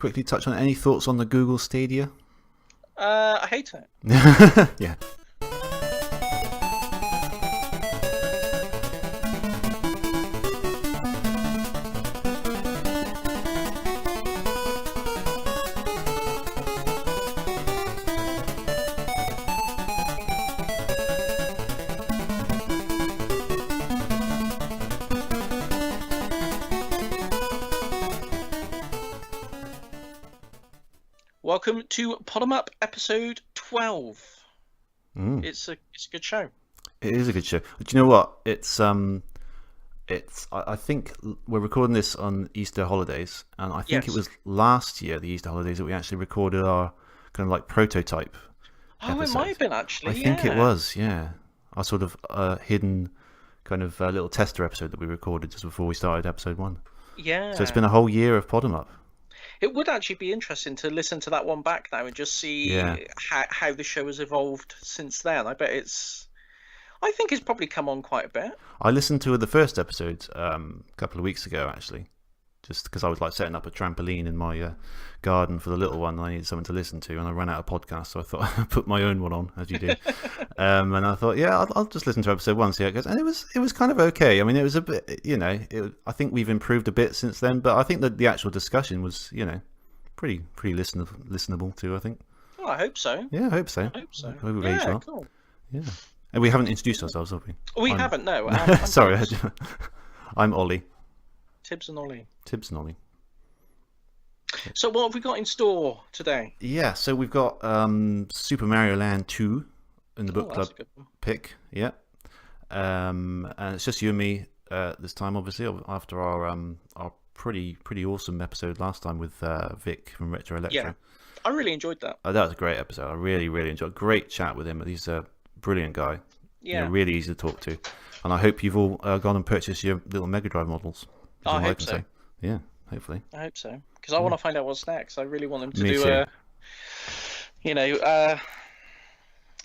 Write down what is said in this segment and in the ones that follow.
quickly touch on any thoughts on the Google Stadia? I hate it. Yeah. Welcome to Bottom Up episode 12. It's a good show. It is a good show. Do you know what? I think we're recording this on Easter holidays, and I think it was last year, the Easter holidays, that we actually recorded our kind of like prototype episode. It might have been actually. I think it was, yeah. Our sort of hidden kind of little tester episode that we recorded just before we started episode 1. Yeah. So it's been a whole year of Bottom Up. It would actually be interesting to listen to that one back now and just see how the show has evolved since then. I think it's probably come on quite a bit. I listened to the first episode a couple of weeks ago, actually, just because I was like setting up a trampoline in my garden for the little one, and I needed something to listen to, and I ran out of podcasts, so I thought I'd put my own one on, as you do. And I thought, I'll just listen to episode 1, see how it goes. And it was kind of okay. I mean, it was a bit, I think we've improved a bit since then, but I think that the actual discussion was, pretty listenable too, I think. Oh, I hope so. Yeah, I hope so. We've aged well. Cool. Yeah. And we haven't introduced ourselves, have we? We haven't, no. Sorry, I'm Ollie. Tibbs and Ollie. So what have we got in store today? Yeah, so we've got Super Mario Land 2 in the book club pick. Yeah. And it's just you and me this time, obviously, after our pretty awesome episode last time with Vic from Retro Electro. Yeah, I really enjoyed that. That was a great episode. I really, really enjoyed. Great chat with him. He's a brilliant guy. Yeah. Really easy to talk to. And I hope you've all gone and purchased your little Mega Drive models. I hope so. Say. Yeah, hopefully. I hope so. Because I want to find out what's next. I really want them to Me do too.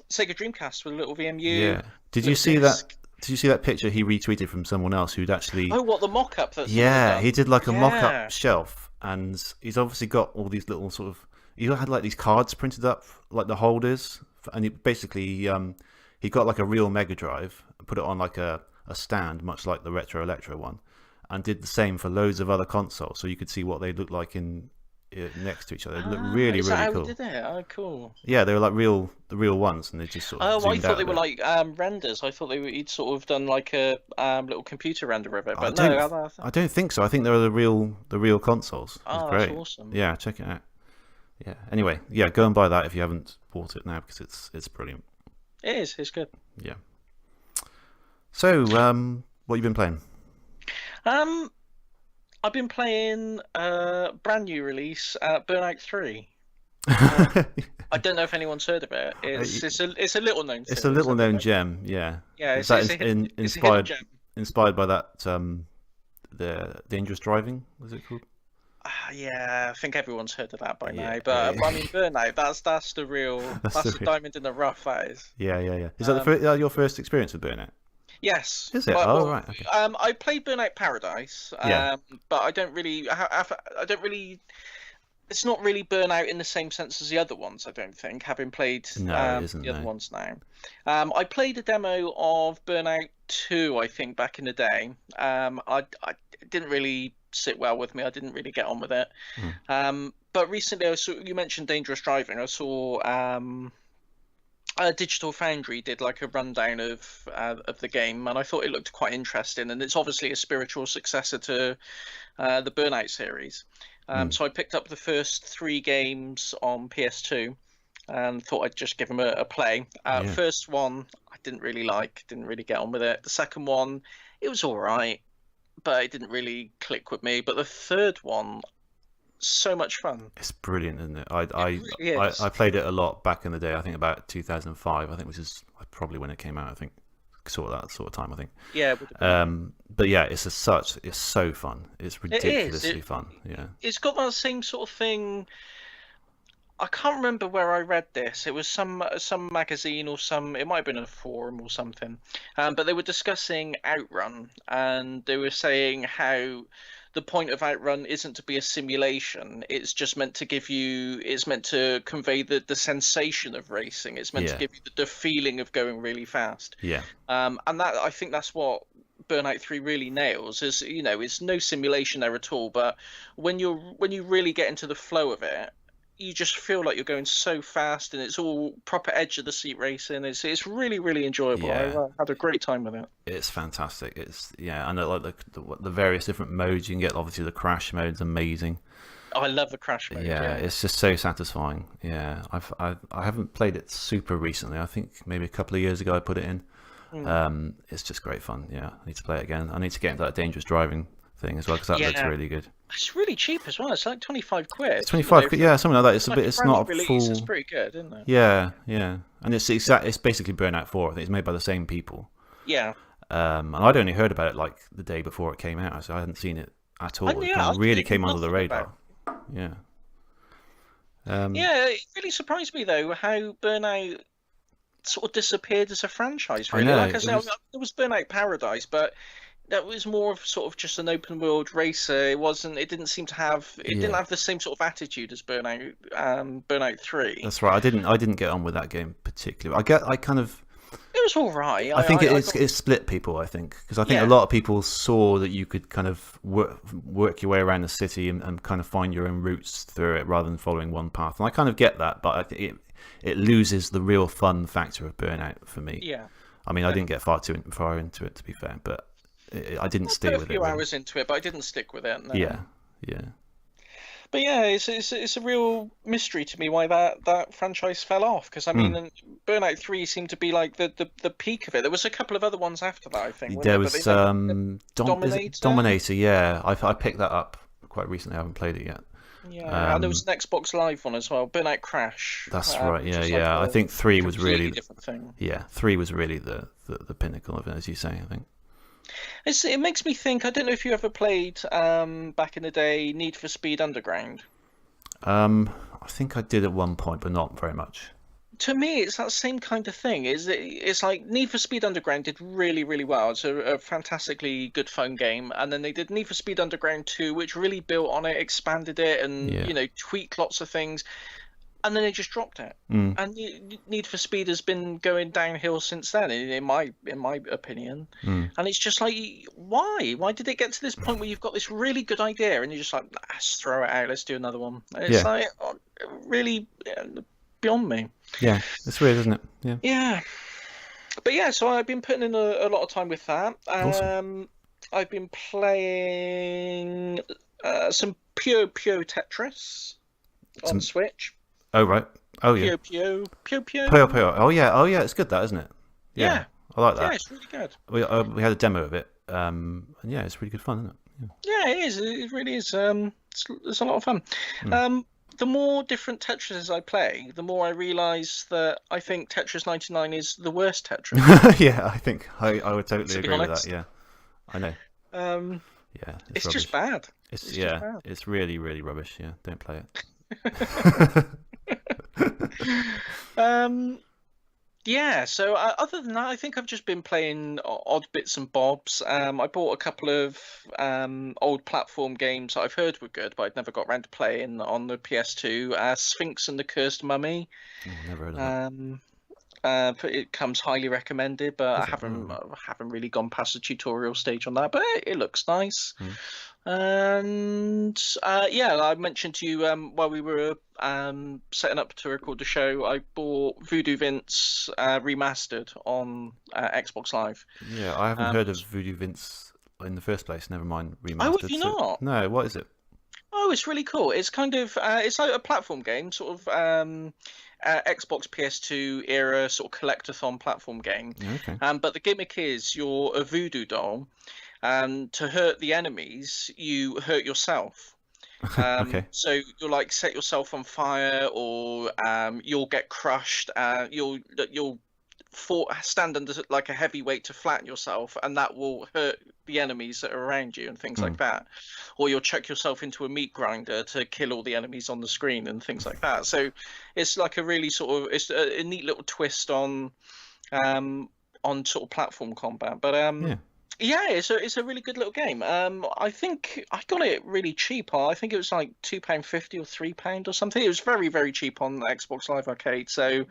Sega Dreamcast with a little VMU. Yeah. Did you see that picture he retweeted from someone else who'd actually... Oh, what, the mock-up? He did like a mock-up shelf, and he's obviously got all these little sort of... He had like these cards printed up, like the holders, and he got like a real Mega Drive, put it on like a stand, much like the Retro Electro one, and did the same for loads of other consoles, so you could see what they looked like in next to each other. They looked really, really cool. Did it? Oh, cool. Yeah, they were like the real ones, and they just sort of. Oh, I thought they were like renders. I thought he'd sort of done like a little computer render of it, but I don't think so. I think they were the real consoles. Oh, great. That's awesome. Yeah, check it out. Yeah. Anyway, yeah, go and buy that if you haven't bought it now, because it's brilliant. It is. It's good. Yeah. So, what have you been playing? I've been playing a brand new release, Burnout 3. I don't know if anyone's heard of it. It's a little known. It's a little known gem. Yeah. Yeah. It's inspired by that the Dangerous Driving, was it called? Yeah, I think everyone's heard of that by now. But I mean, Burnout, that's the real, that's the diamond in the rough. That is. Yeah. Is that your first experience with Burnout? Yes. Is it? Right. Okay. I played Burnout Paradise. But I don't really. It's not really Burnout in the same sense as the other ones. I don't think, having played the other ones now. I played a demo of Burnout 2, I think, back in the day. I didn't really sit well with me. I didn't really get on with it. But recently, you mentioned Dangerous Driving. I saw Digital Foundry did like a rundown of the game, and I thought it looked quite interesting. And it's obviously a spiritual successor to the Burnout series. So I picked up the first 3 games on PS2 and thought I'd just give them a play. First one I didn't really get on with it. The second one, it was all right, but it didn't really click with me. But the third one, so much fun. It's brilliant, isn't it? I played it a lot back in the day. I think about 2005. I think, which is probably when it came out. I think that sort of time. I think. Yeah. But yeah, it's so fun. It's ridiculously fun. Yeah. It's got that same sort of thing. I can't remember where I read this. It was some magazine or it might have been a forum or something. But they were discussing Outrun, and they were saying how the point of Outrun isn't to be a simulation. It's just meant to give you. It's meant to convey the sensation of racing. It's meant to give you the feeling of going really fast. Yeah. And that, I think that's what Burnout 3 really nails. Is, you know, it's no simulation there at all. But when you really get into the flow of it, you just feel like you're going so fast, and it's all proper edge of the seat racing. It's really, really enjoyable. Yeah. I had a great time with it. It's fantastic. And like the various different modes you can get. Obviously, the crash mode's amazing. I love the crash mode. Yeah, it's just so satisfying. Yeah, I haven't played it super recently. I think maybe a couple of years ago I put it in. It's just great fun. Yeah, I need to play it again. I need to get into that dangerous driving thing as well, because that looks really good. It's really cheap as well. It's like 25 quid. It's 25 quid, yeah, something like that. It's a bit. It's not a full. It's pretty good, isn't it? Yeah, and it's basically Burnout 4. I think it's made by the same people. Yeah. And I'd only heard about it like the day before it came out, so I hadn't seen it at all. It really came under the radar. Yeah. Yeah, it really surprised me though how Burnout sort of disappeared as a franchise. Really, like I said, there was Burnout Paradise, but that was more of sort of just an open world racer. It didn't seem to have. Didn't have the same sort of attitude as Burnout 3. That's right. I didn't get on with that game particularly. It was all right. I think it split people. I think because I think a lot of people saw that you could kind of work your way around the city and kind of find your own routes through it rather than following one path. And I kind of get that, but I think it loses the real fun factor of Burnout for me. Yeah. I mean, I didn't get far into it, to be fair, but I didn't stay with it. A few hours into it, but I didn't stick with it. No. Yeah. But yeah, it's a real mystery to me why that franchise fell off. Because I mean, Burnout 3 seemed to be like the peak of it. There was a couple of other ones after that, I think. There was Dominator. Yeah, I picked that up quite recently. I haven't played it yet. Yeah, and there was an Xbox Live one as well, Burnout Crash. That's right. Yeah. I think 3 was really different thing. Yeah, 3 was really the pinnacle of it, as you say. I think. It makes me think. I don't know if you ever played back in the day Need for Speed Underground. I think I did at one point, but not very much. To me, it's that same kind of thing. It's like Need for Speed Underground did really, really well. It's a fantastically good phone game, and then they did Need for Speed Underground 2, which really built on it, expanded it, and tweaked lots of things. And then they just dropped it. And Need for Speed has been going downhill since then, in my opinion. And it's just like, why? Why did it get to this point where you've got this really good idea and you're just like, let's throw it out, let's do another one? And it's like, really beyond me. Yeah, it's weird, isn't it? Yeah. Yeah. But yeah, so I've been putting in a lot of time with that. Awesome. I've been playing some Pure Tetris on Switch. Oh right. Oh yeah. Pure. Oh yeah. It's good, that, isn't it? Yeah. I like that. Yeah, it's really good. We had a demo of it. And yeah, it's really good fun, isn't it? Yeah, it is. It really is. It's a lot of fun. The more different Tetrises I play, the more I realise that I think Tetris 99 is the worst Tetris. Yeah, I think I would totally agree with that. Yeah, I know. Yeah, it's just bad. It's really, really rubbish. Yeah, don't play it. Yeah, so other than that, I think I've just been playing odd bits and bobs. I bought a couple of old platform games that I've heard were good, but I'd never got around to playing on the PS2. Sphinx and the Cursed Mummy. Never heard of that. It comes highly recommended, but I haven't really gone past the tutorial stage on that. But it looks nice. And I mentioned to you while we were setting up to record the show, I bought Voodoo Vince remastered on Xbox Live. Yeah, I haven't heard of Voodoo Vince in the first place. Never mind remastered. Oh, have you not? No, what is it? Oh, it's really cool. It's kind of it's like a platform game, sort of Xbox PS2 era sort of collectathon platform game. Okay. But the gimmick is you're a voodoo doll. To hurt the enemies, you hurt yourself. Okay. So you'll like set yourself on fire, or you'll get crushed. You'll stand under like a heavy weight to flatten yourself, and that will hurt the enemies that are around you and things like that. Or you'll chuck yourself into a meat grinder to kill all the enemies on the screen and things like that. So it's like a really it's a neat little twist on sort of platform combat. But Yeah, it's a really good little game. I think I got it really cheap. I think it was like £2.50 or £3 or something. It was very, very cheap on Xbox Live Arcade. So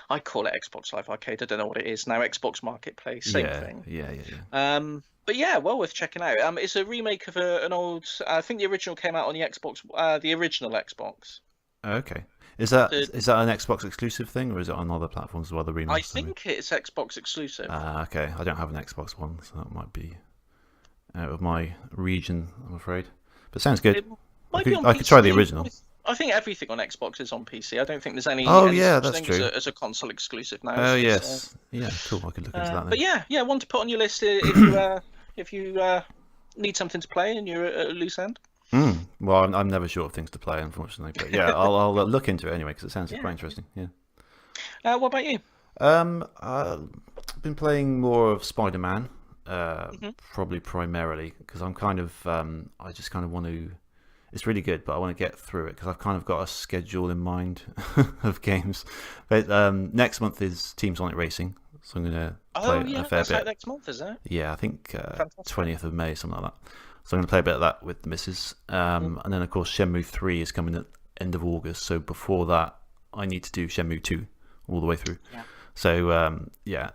I call it Xbox Live Arcade. I don't know what it is now. Xbox Marketplace, same Yeah, thing. yeah. But yeah, well worth checking out. It's a remake of an old. I think the original came out on the Xbox, the original Xbox. Okay. Is that an Xbox exclusive thing, or is it on other platforms as well? The remaster. I think it's Xbox exclusive. Okay. I don't have an Xbox One, so that might be out of my region, I'm afraid. But sounds good. I could try the original. I think everything on Xbox is on PC. I don't think there's any. That's true. As a console exclusive now. Oh yes. Yeah. Cool. I could look into that. Then. But yeah, one to put on your list if you need something to play and you're at a loose end. Well, I'm never short of things to play, unfortunately. But yeah, I'll look into it anyway because it sounds quite interesting. Yeah. What about you? I've been playing more of Spider-Man, probably primarily because I'm kind of I just kind of want to. It's really good, but I want to get through it because I've kind of got a schedule in mind of games. But next month is Team Sonic Racing, so I'm going to play a fair bit. Like next month, is it? Yeah, I think 20th of May, something like that. So I'm going to play a bit of that with the missus. And then, of course, Shenmue 3 is coming at the end of August. So before that, I need to do Shenmue 2 all the way through. Yeah. So,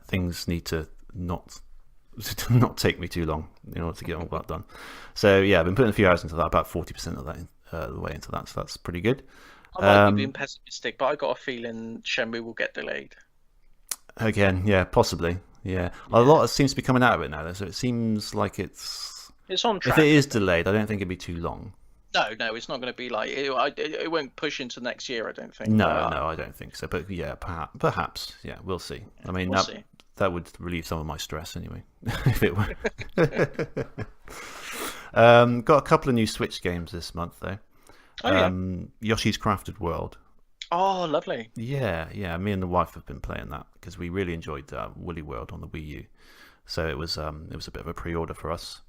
things need to not take me too long in order to get all that done. So, yeah, I've been putting a few hours into that, about 40% of that the way into that. So that's pretty good. I might be being pessimistic, but I got a feeling Shenmue will get delayed. Again, yeah, possibly. Yeah. A lot seems to be coming out of it now, though. So it seems like it's on track. If it is delayed, I don't think it'd be too long. No, it's not going to be like it won't push into next year. I don't think. No, I don't think so. But yeah, perhaps. Yeah, we'll see. I mean, that would relieve some of my stress anyway, if it were. Got a couple of new Switch games this month though. Yoshi's Crafted World. Oh, lovely. Yeah. Me and the wife have been playing that because we really enjoyed Woolly World on the Wii U. So it was a bit of a pre-order for us.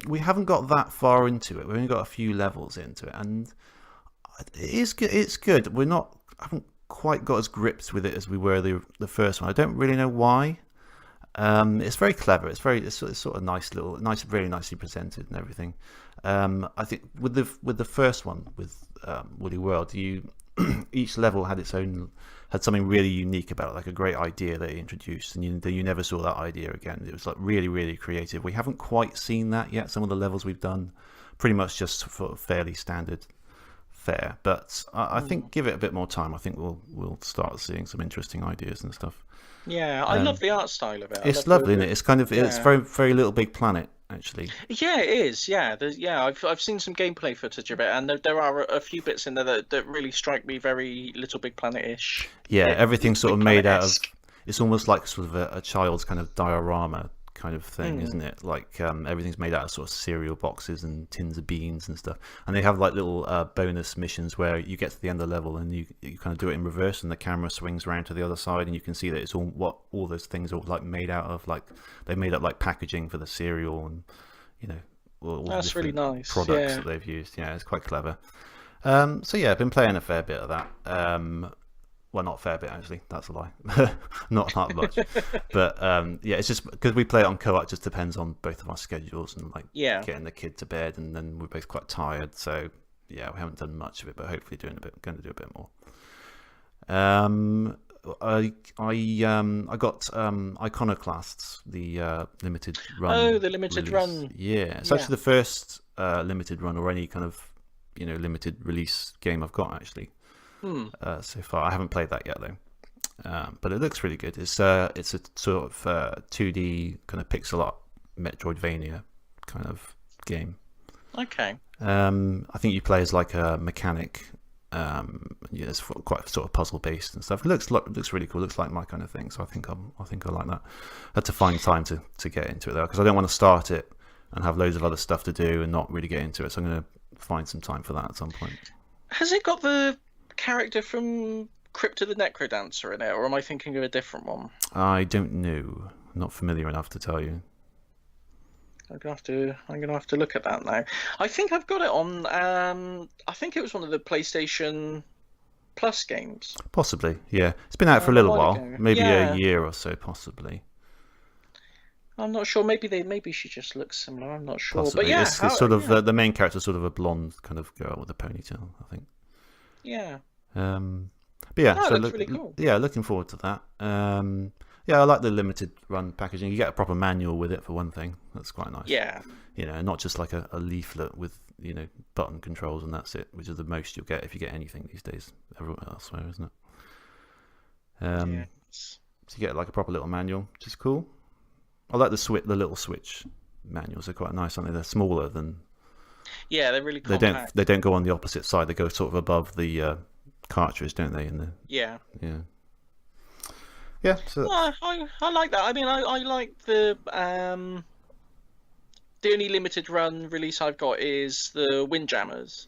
We haven't got that far into it. We've only got a few levels into it, and it is good. It's good. I haven't quite got as gripped with it as we were the first one. I don't really know why. It's very clever. It's sort of very nicely presented and everything. I think with the first one with Woody World, each level had something really unique about it, like a great idea they introduced, and you never saw that idea again. It was like really, really creative. We haven't quite seen that yet. Some of the levels we've done, pretty much just fairly standard fare. But I think give it a bit more time. I think we'll start seeing some interesting ideas and stuff. Yeah, I love the art style of it. It's lovely, isn't it? It's kind of it's very, very Little Big Planet. Actually, yeah, it is. Yeah, I've seen some gameplay footage of it, and there are a few bits in there that really strike me very Little Big Planet-ish. Yeah, everything's sort of made out of. It's almost like sort of a child's kind of diorama kind of thing, isn't it? Like everything's made out of sort of cereal boxes and tins of beans and stuff. And they have like little bonus missions where you get to the end of the level and you kind of do it in reverse, and the camera swings around to the other side, and you can see that it's all those things are like made out of. Like they made up like packaging for the cereal, and all that's really nice products that they've used. Yeah, it's quite clever. So yeah, I've been playing a fair bit of that. Well, not a fair bit actually. That's a lie. Not that much. But it's just because we play it on co-op. It just depends on both of our schedules and like getting the kid to bed, and then we're both quite tired. So yeah, we haven't done much of it, but hopefully going to do a bit more. I got Iconoclasts, the limited run. Oh, the limited run. Yeah, it's actually the first limited run or any kind of limited release game I've got actually. So far, I haven't played that yet though, but it looks really good. It's a sort of 2D kind of pixel art Metroidvania kind of game. Okay. I think you play as like a mechanic. It's quite sort of puzzle based and stuff. It looks really cool. It looks like my kind of thing. So I think I like that. I had to find time to get into it though, because I don't want to start it and have loads of other stuff to do and not really get into it. So I'm going to find some time for that at some point. Has it got the character from Crypto the Necrodancer in it, or am I thinking of a different one? I don't know. I'm not familiar enough to tell you. I'm gonna have to look at that now. I think I've got it on. I think it was one of the PlayStation Plus games. Possibly, yeah. It's been out for a little while, maybe a year or so, possibly. I'm not sure. Maybe she just looks similar. I'm not sure. Possibly. But yeah, It's sort of the main character, sort of a blonde kind of girl with a ponytail, I think. Yeah. But yeah, so looks really cool. Yeah, looking forward to that. Yeah, I like the limited run packaging. You get a proper manual with it for one thing. That's quite nice. Yeah. Not just like a leaflet with button controls and that's it, which is the most you'll get if you get anything these days. Everywhere elsewhere, isn't it? So you get like a proper little manual, which is cool. I like the little Switch manuals. They're quite nice, aren't they? They're smaller than. Yeah, they're really compact. They don't go on the opposite side. They go sort of above the cartridge, don't they? Yeah. So I like that. I mean, I like the only limited run release I've got is the Windjammers.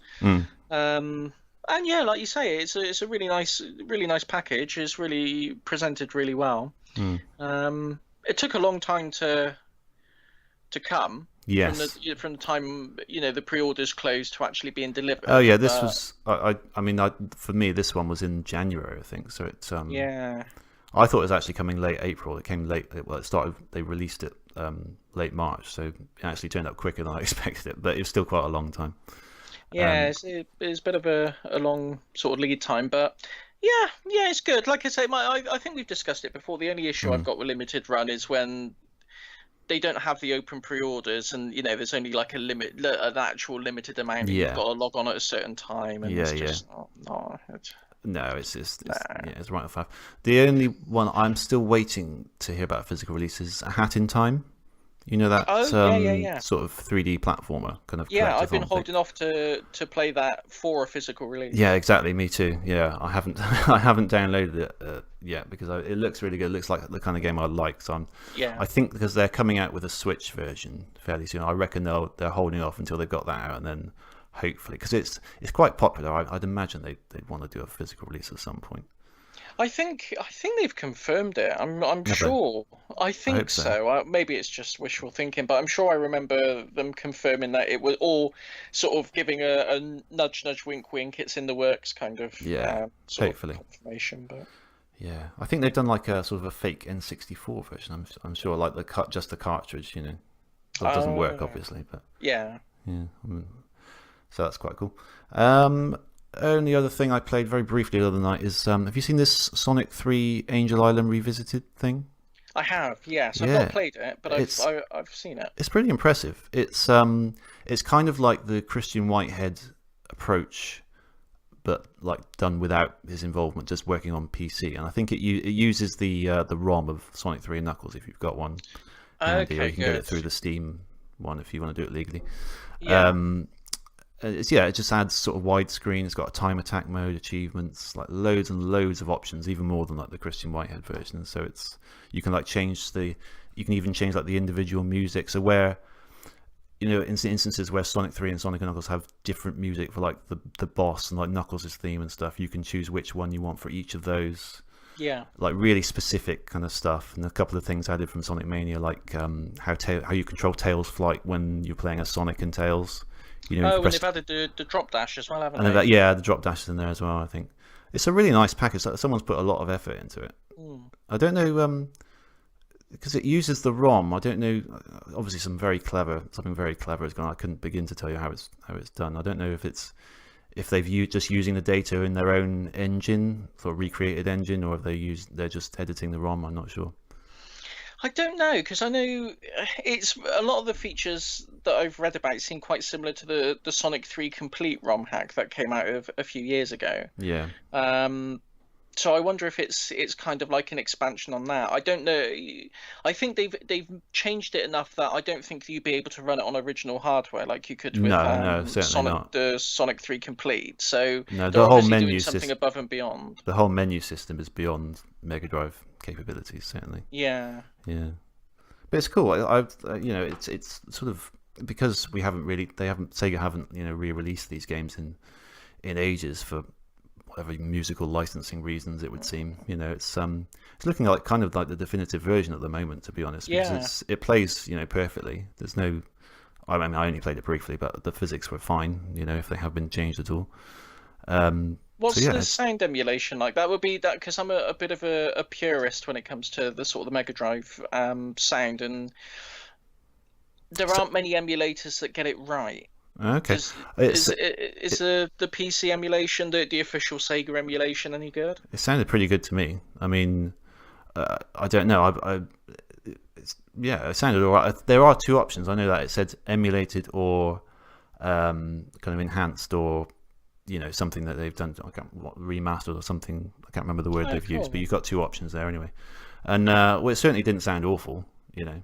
And yeah, like you say, it's a really nice package. It's really presented really well. It took a long time to come. Yes. From the time the pre-orders closed to actually being delivered. Oh yeah, this was. I mean, for me, this one was in January, I think. So it's. Yeah. I thought it was actually coming late April. It came late. Well, it started. They released it late March, so it actually turned up quicker than I expected it. But it was still quite a long time. Yeah, it's a bit of a long sort of lead time, but yeah, it's good. Like I say, I think we've discussed it before. The only issue I've got with limited run is when they don't have the open pre-orders, and there's only like an actual limited amount. Yeah. You've got to log on at a certain time, and it's just no, it's right off 5. The only one I'm still waiting to hear about physical release is A Hat in Time. That sort of 3D platformer kind of. Yeah, I've been holding off to play that for a physical release. Yeah, exactly. Me too. Yeah, I haven't downloaded it yet because it looks really good. It looks like the kind of game I like. So I think because they're coming out with a Switch version fairly soon, I reckon they're holding off until they've got that out, and then hopefully, because it's quite popular. I'd imagine they'd want to do a physical release at some point. I think they've confirmed it. I'm sure. I think so. Maybe it's just wishful thinking, but I'm sure I remember them confirming that it was all sort of giving a nudge, wink, wink. It's in the works, kind of. Yeah, hopefully. Confirmation, but. Yeah, I think they've done like a sort of a fake N64 version. I'm sure, like just the cartridge. It doesn't work obviously, but. Yeah. Yeah. So that's quite cool. Only other thing I played very briefly the other night is have you seen this Sonic 3 Angel Island Revisited thing? I have, yes. I've not played it, but I've seen it. It's pretty impressive. It's kind of like the Christian Whitehead approach, but like done without his involvement, just working on PC. And I think it uses the ROM of Sonic 3 and Knuckles if you've got one. Okay, you can get it through the Steam one if you want to do it legally. Yeah. It just adds sort of widescreen. It's got a time attack mode, achievements, like loads and loads of options, even more than like the Christian Whitehead version. So you can even change like the individual music. So where in instances where Sonic 3 and Sonic and Knuckles have different music for like the boss and like Knuckles' theme and stuff, you can choose which one you want for each of those. Yeah. Like really specific kind of stuff, and a couple of things added from Sonic Mania, like how you control Tails' flight when you're playing as Sonic and Tails. And they've added the drop dash as well, haven't they? The drop dash is in there as well, I think. It's a really nice package. Someone's put a lot of effort into it. I don't know, because it uses the ROM. I don't know, obviously something very clever has gone. I couldn't begin to tell you how it's done. I don't know if they've just using the data in their own engine, for recreated engine, or if they're just editing the ROM. I'm not sure. I don't know, because I know it's a lot of the features that I've read about seem quite similar to the Sonic 3 Complete ROM hack that came out a few years ago. Yeah. So I wonder if it's kind of like an expansion on that. I don't know. I think they've changed it enough that I don't think you'd be able to run it on original hardware like you could with the Sonic 3 Complete. So the whole menu doing something above and beyond. The whole menu system is beyond Mega Drive capabilities, certainly. Yeah. Yeah. But it's cool. It's sort of because Sega haven't re-released these games in ages for whatever musical licensing reasons it would seem. It's looking like kind of like the definitive version at the moment, to be honest. Because it plays perfectly. There's no, I mean, I only played it briefly, but the physics were fine. If they have been changed at all. What's the sound emulation like? That would be that, because I'm a bit of a purist when it comes to the sort of the Mega Drive sound, and there aren't many emulators that get it right. Okay. Is the PC emulation, the official Sega emulation, any good? It sounded pretty good to me. I mean, I don't know. It sounded all right. There are two options. I know that it said emulated or kind of enhanced, or something that they've done, remastered or something. I can't remember the word they've used, but you've got two options there anyway. And it certainly didn't sound awful,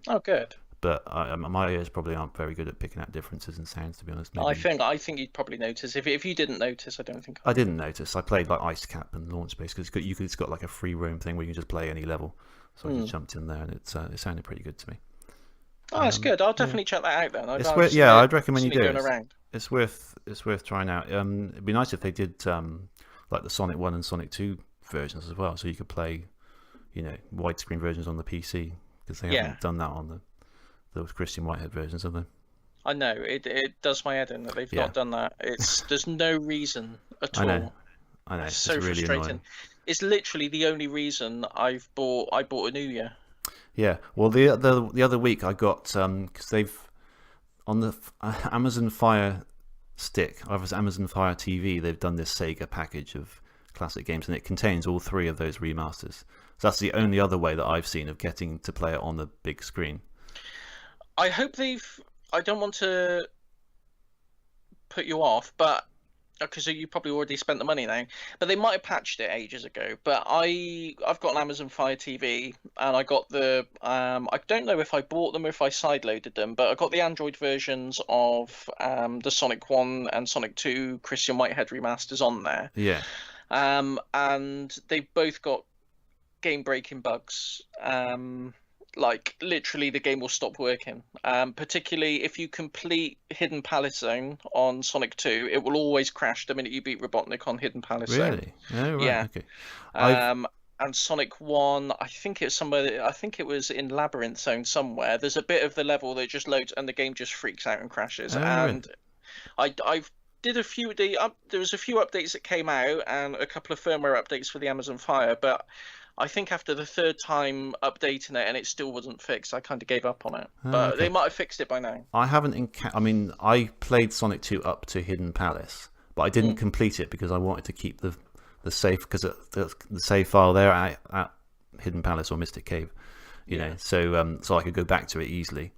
Oh, good. But my ears probably aren't very good at picking out differences in sounds, to be honest. Maybe. I think you'd probably notice. If you didn't notice, I don't think I didn't notice. I played like Ice Cap and Launch Space because it's got like a free roam thing where you can just play any level. So I just jumped in there, and it sounded pretty good to me. Oh, that's good. I'll definitely check that out then. I'd recommend you do it. It's worth trying out. It'd be nice if they did like the Sonic 1 and Sonic 2 versions as well, so you could play, widescreen versions on the PC, because they haven't done that on those Christian Whitehead versions, have they? I know it does my head in that they've not done that. There's no reason at all. I know. It's so really frustrating. Annoying. It's literally the only reason I bought a Ouya. Yeah, well, the other week I got because they've on the Amazon Fire Stick, Amazon Fire TV, they've done this Sega package of classic games, and it contains all three of those remasters. So that's the only other way that I've seen of getting to play it on the big screen. I hope I don't want to put you off, but because you probably already spent the money now, but they might have patched it ages ago. But I've got an Amazon Fire TV, and I got the I don't know if I bought them or if I sideloaded them, but I got the Android versions of the Sonic 1 and Sonic 2 Christian Whitehead remasters on there. Yeah. And they've both got game-breaking bugs. Like, literally, the game will stop working. Particularly if you complete Hidden Palace Zone on Sonic 2, it will always crash the minute you beat Robotnik on Hidden Palace Zone. Really? Oh, right. Yeah. Okay. And Sonic 1, I think it was in Labyrinth Zone somewhere. There's a bit of the level that just loads and the game just freaks out and crashes. Oh, and really? I've did there was a few updates that came out and a couple of firmware updates for the Amazon Fire, but I think after the third time updating it and it still wasn't fixed, I kind of gave up on it. But they might have fixed it by now. I haven't I played Sonic 2 up to Hidden Palace, but I didn't complete it because I wanted to keep the save, because the save file there at Hidden Palace or Mystic Cave, so I could go back to it easily.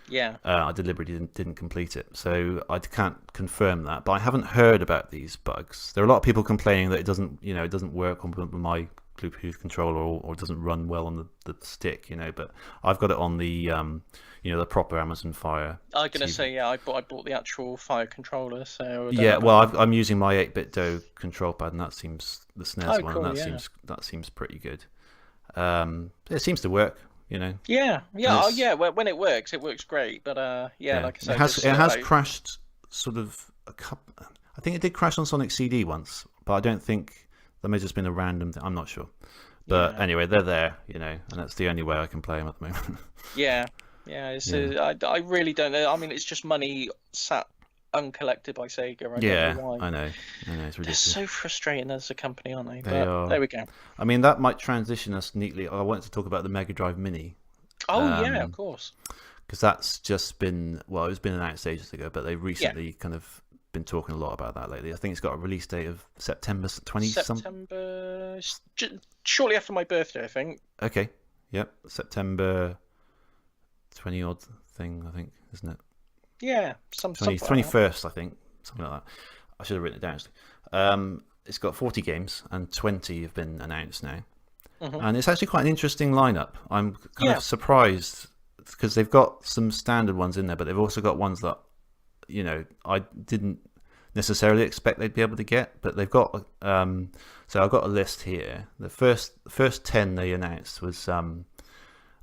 Yeah. I deliberately didn't complete it, so I can't confirm that. But I haven't heard about these bugs. There are a lot of people complaining that it doesn't work on my Bluetooth controller, or doesn't run well on the stick, but I've got it on the the proper Amazon Fire. I'm gonna say I bought the actual Fire controller, so I'm using my 8BitDo control pad, and that seems the SNES one, cool, and that seems pretty good. It seems to work, Yeah. When it works great, but like I said, it has crashed sort of a couple. I think it did crash on Sonic CD once, but I don't think. There may have just been a random thing. I'm not sure. But anyway, they're there, and that's the only way I can play them at the moment. Yeah. I really don't know. I mean, it's just money sat uncollected by Sega. I don't know why. I know. It's ridiculous. They're so frustrating as a company, aren't they? They are. There we go. I mean, that might transition us neatly. I wanted to talk about the Mega Drive Mini. Oh, yeah, of course. Because that's just been, it's been announced ages ago, but they recently kind of been talking a lot about that lately. I think it's got a release date of September 20 September shortly after my birthday, I think. Okay. Yep. September 20 odd thing, I think, isn't it? Yeah, 21st, I think, something like that. I should have written it down actually. It's got 40 games and 20 have been announced now. And it's actually quite an interesting lineup. I'm kind of surprised because they've got some standard ones in there, but they've also got ones that I didn't necessarily expect they'd be able to get, but they've got. So I've got a list here. The first 10 they announced was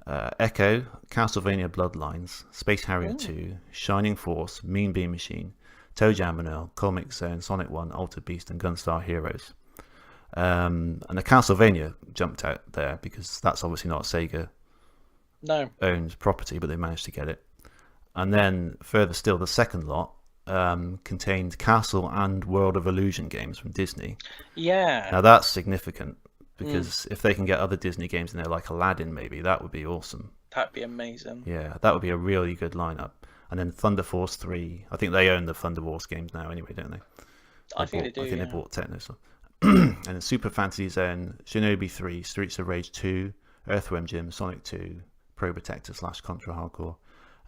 Echo, Castlevania Bloodlines, Space Harrier 2, Shining Force, Mean Bean Machine, Toe Jam and Earl, Comic Zone, Sonic 1, Altered Beast, and Gunstar Heroes. And the Castlevania jumped out there because that's obviously not a Sega owned property, but they managed to get it. And then further still, the second lot contained Castle and World of Illusion games from Disney. Yeah. Now that's significant, because if they can get other Disney games in there, like Aladdin maybe, that would be awesome. That'd be amazing. Yeah, that would be a really good lineup. And then Thunder Force 3, I think they own the Thunder Wars games now anyway, don't they? I think they do. I think they bought Techno stuff. And then Super Fantasy Zone, Shinobi 3, Streets of Rage 2, Earthworm Jim, Sonic 2, Pro Protector / Contra Hardcore,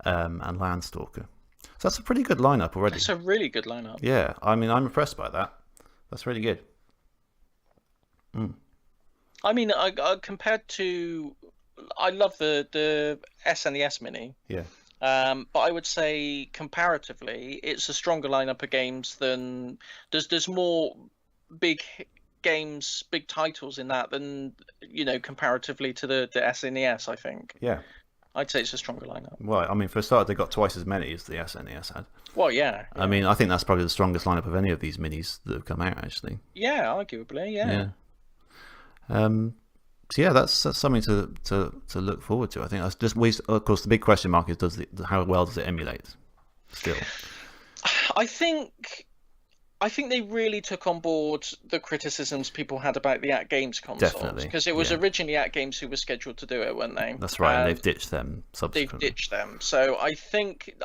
and Landstalker. So that's a pretty good lineup already. It's a really good lineup. Yeah, I mean, I'm impressed by that. That's really good. I mean, I compared to, I love the SNES Mini. Yeah. But I would say comparatively, it's a stronger lineup of games than there's more big games, big titles in that than comparatively to the SNES. I think. Yeah. I'd say it's a stronger lineup. Well, I mean, for a start, they got twice as many as the SNES had. Well, yeah. I mean, I think that's probably the strongest lineup of any of these minis that have come out, actually. Yeah, arguably, yeah. So yeah, that's something to look forward to. I think that's just, of course, the big question mark is how well does it emulate? Still, I think they really took on board the criticisms people had about the At Games consoles. Definitely, because it was originally At Games who were scheduled to do it, weren't they? That's right, and they've ditched them subsequently. They've ditched them. So I think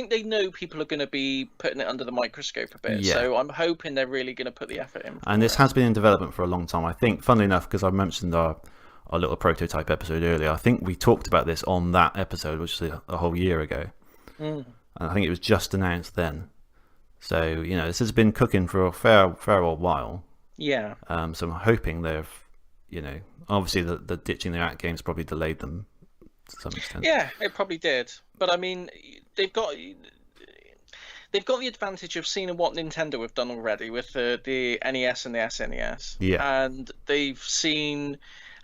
they know people are going to be putting it under the microscope a bit. Yeah. So I'm hoping they're really going to put the effort in. And this has been in development for a long time. I think, funnily enough, because I mentioned our little prototype episode earlier, I think we talked about this on that episode, which is a whole year ago. And I think it was just announced then. So, this has been cooking for a fair old while. Yeah. So I'm hoping they've, obviously the ditching their At Games probably delayed them to some extent. Yeah, it probably did. But I mean, they've got the advantage of seeing what Nintendo have done already with the NES and the SNES. Yeah. And they've seen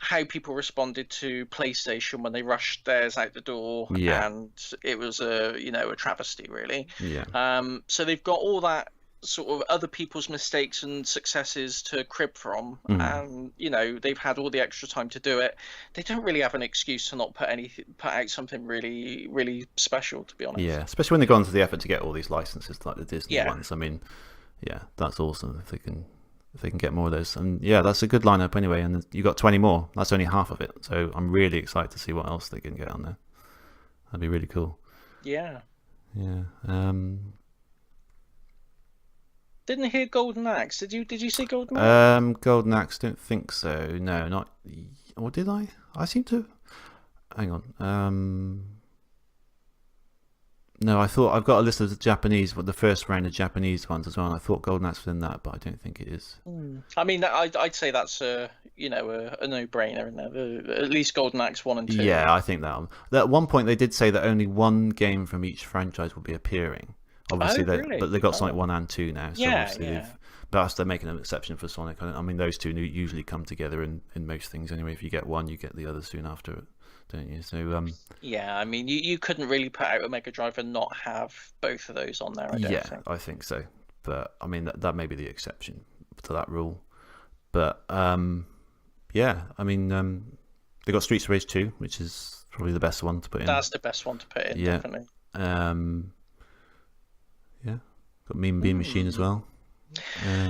how people responded to PlayStation when they rushed theirs out the door, and it was a travesty, really. Yeah. So they've got all that sort of other people's mistakes and successes to crib from, and they've had all the extra time to do it. They don't really have an excuse to not put out something really, really special, to be honest. Yeah, especially when they've gone to the effort to get all these licenses like the Disney ones. I mean, yeah, that's awesome if they can get more of those. And yeah, that's a good lineup anyway. And you got 20 more. That's only half of it. So I'm really excited to see what else they can get on there. That'd be really cool. Yeah. Yeah. Didn't hear Golden Axe. Did you see Golden Axe? Golden Axe, don't think so. No, not. Or did I? I seem to. Hang on. No, I thought I've got a list of the Japanese, the first round of Japanese ones as well. And I thought Golden Axe was in that, but I don't think it is. I mean, I'd say that's a no-brainer in there. At least Golden Axe 1 and 2. Yeah, I think that. At one point, they did say that only one game from each franchise will be appearing. Obviously, really? But they've got Sonic 1 and 2 now. So yeah, obviously they're making an exception for Sonic. I mean, those two usually come together in most things anyway. If you get one, you get the other soon after it, don't you? So yeah, I mean, you couldn't really put out a Mega Drive and not have both of those on there. I don't think. I think so. But I mean, that may be the exception to that rule. But yeah, I mean, they got Streets of Rage 2, which is probably the best one to put in. That's the best one to put in, definitely. Yeah, got Mean Bean Machine as well.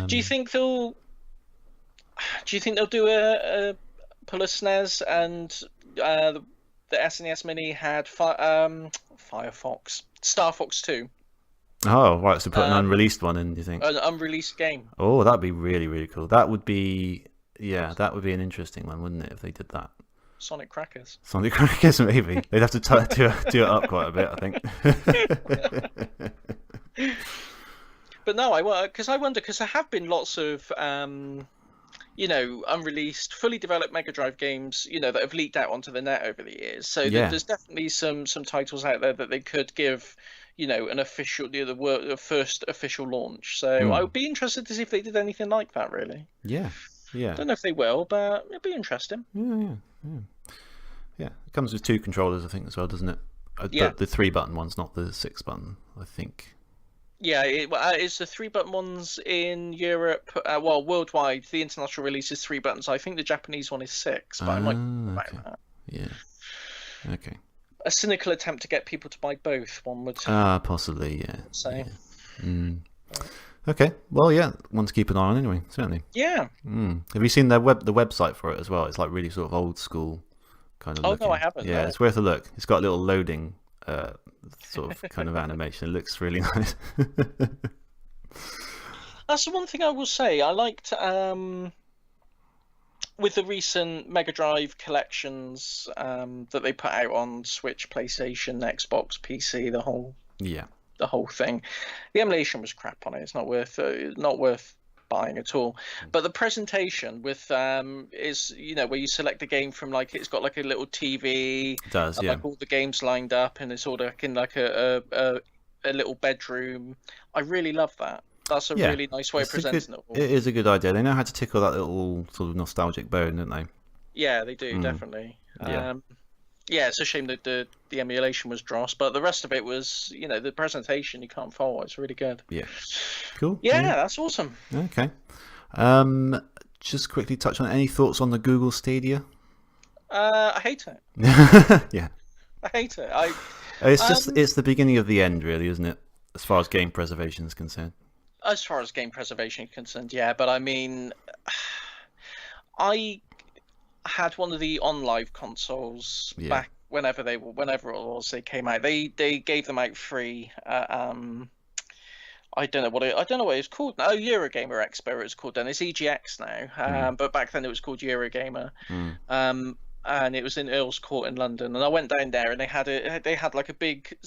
Do you think they'll do a pull a SNES and the SNES Mini had Firefox, Star Fox 2? Oh, right. So put an unreleased one in. Do you think an unreleased game? Oh, that'd be really, really cool. That would be that would be an interesting one, wouldn't it, if they did that? Sonic Crackers. Sonic Crackers, maybe. They'd have to do it up quite a bit, I think. But no, I wonder because there have been lots of unreleased, fully developed Mega Drive games, that have leaked out onto the net over the years. So there's definitely some titles out there that they could give, an official, the first official launch. So I would be interested to see if they did anything like that, really. Yeah. Don't know if they will, but it'd be interesting. Yeah. It comes with 2 controllers, I think, as well, doesn't it? The 3-button one's not the 6-button, I think. Yeah, it's the 3-button ones in Europe. Worldwide, the international release is 3 buttons. I think the Japanese one is 6, but I might about that. Yeah. Okay. A cynical attempt to get people to buy both, one would. Possibly, yeah. Say. Okay. Well, yeah, one to keep an eye on anyway. Certainly. Yeah. Have you seen the website for it as well? It's like really sort of old school kind of looking. No, I haven't. Yeah, No. it's worth a look. It's got a little loading sort of kind of animation. It looks really nice. That's the one thing I will say. I liked with the recent Mega Drive collections that they put out on Switch, PlayStation, Xbox, PC, the whole thing. The emulation was crap on it. It's not worth buying at all. But the presentation with is where you select a game from, like it's got like a little TV. It does, yeah. Like all the games lined up, and it's all like in like a little bedroom. I really love that. That's a really nice way of presenting it. It is a good idea. They know how to tickle that little sort of nostalgic bone, don't they? Yeah, they do, definitely. Yeah. It's a shame that the emulation was dross, but the rest of it was, the presentation you can't fault. It's really good. Yeah. Cool. Yeah, that's awesome. Okay. Just quickly touch on any thoughts on the Google Stadia? I hate it. Yeah. I hate it. It's the beginning of the end, really, isn't it? As far as game preservation is concerned. As far as game preservation is concerned, yeah. But I mean, I had one of the OnLive consoles back whenever it was they came out. They gave them out free. I don't know what it's called now. Eurogamer Expo it's called then. It's EGX now. But back then it was called Eurogamer. And it was in Earl's Court in London, and I went down there, and they had like a big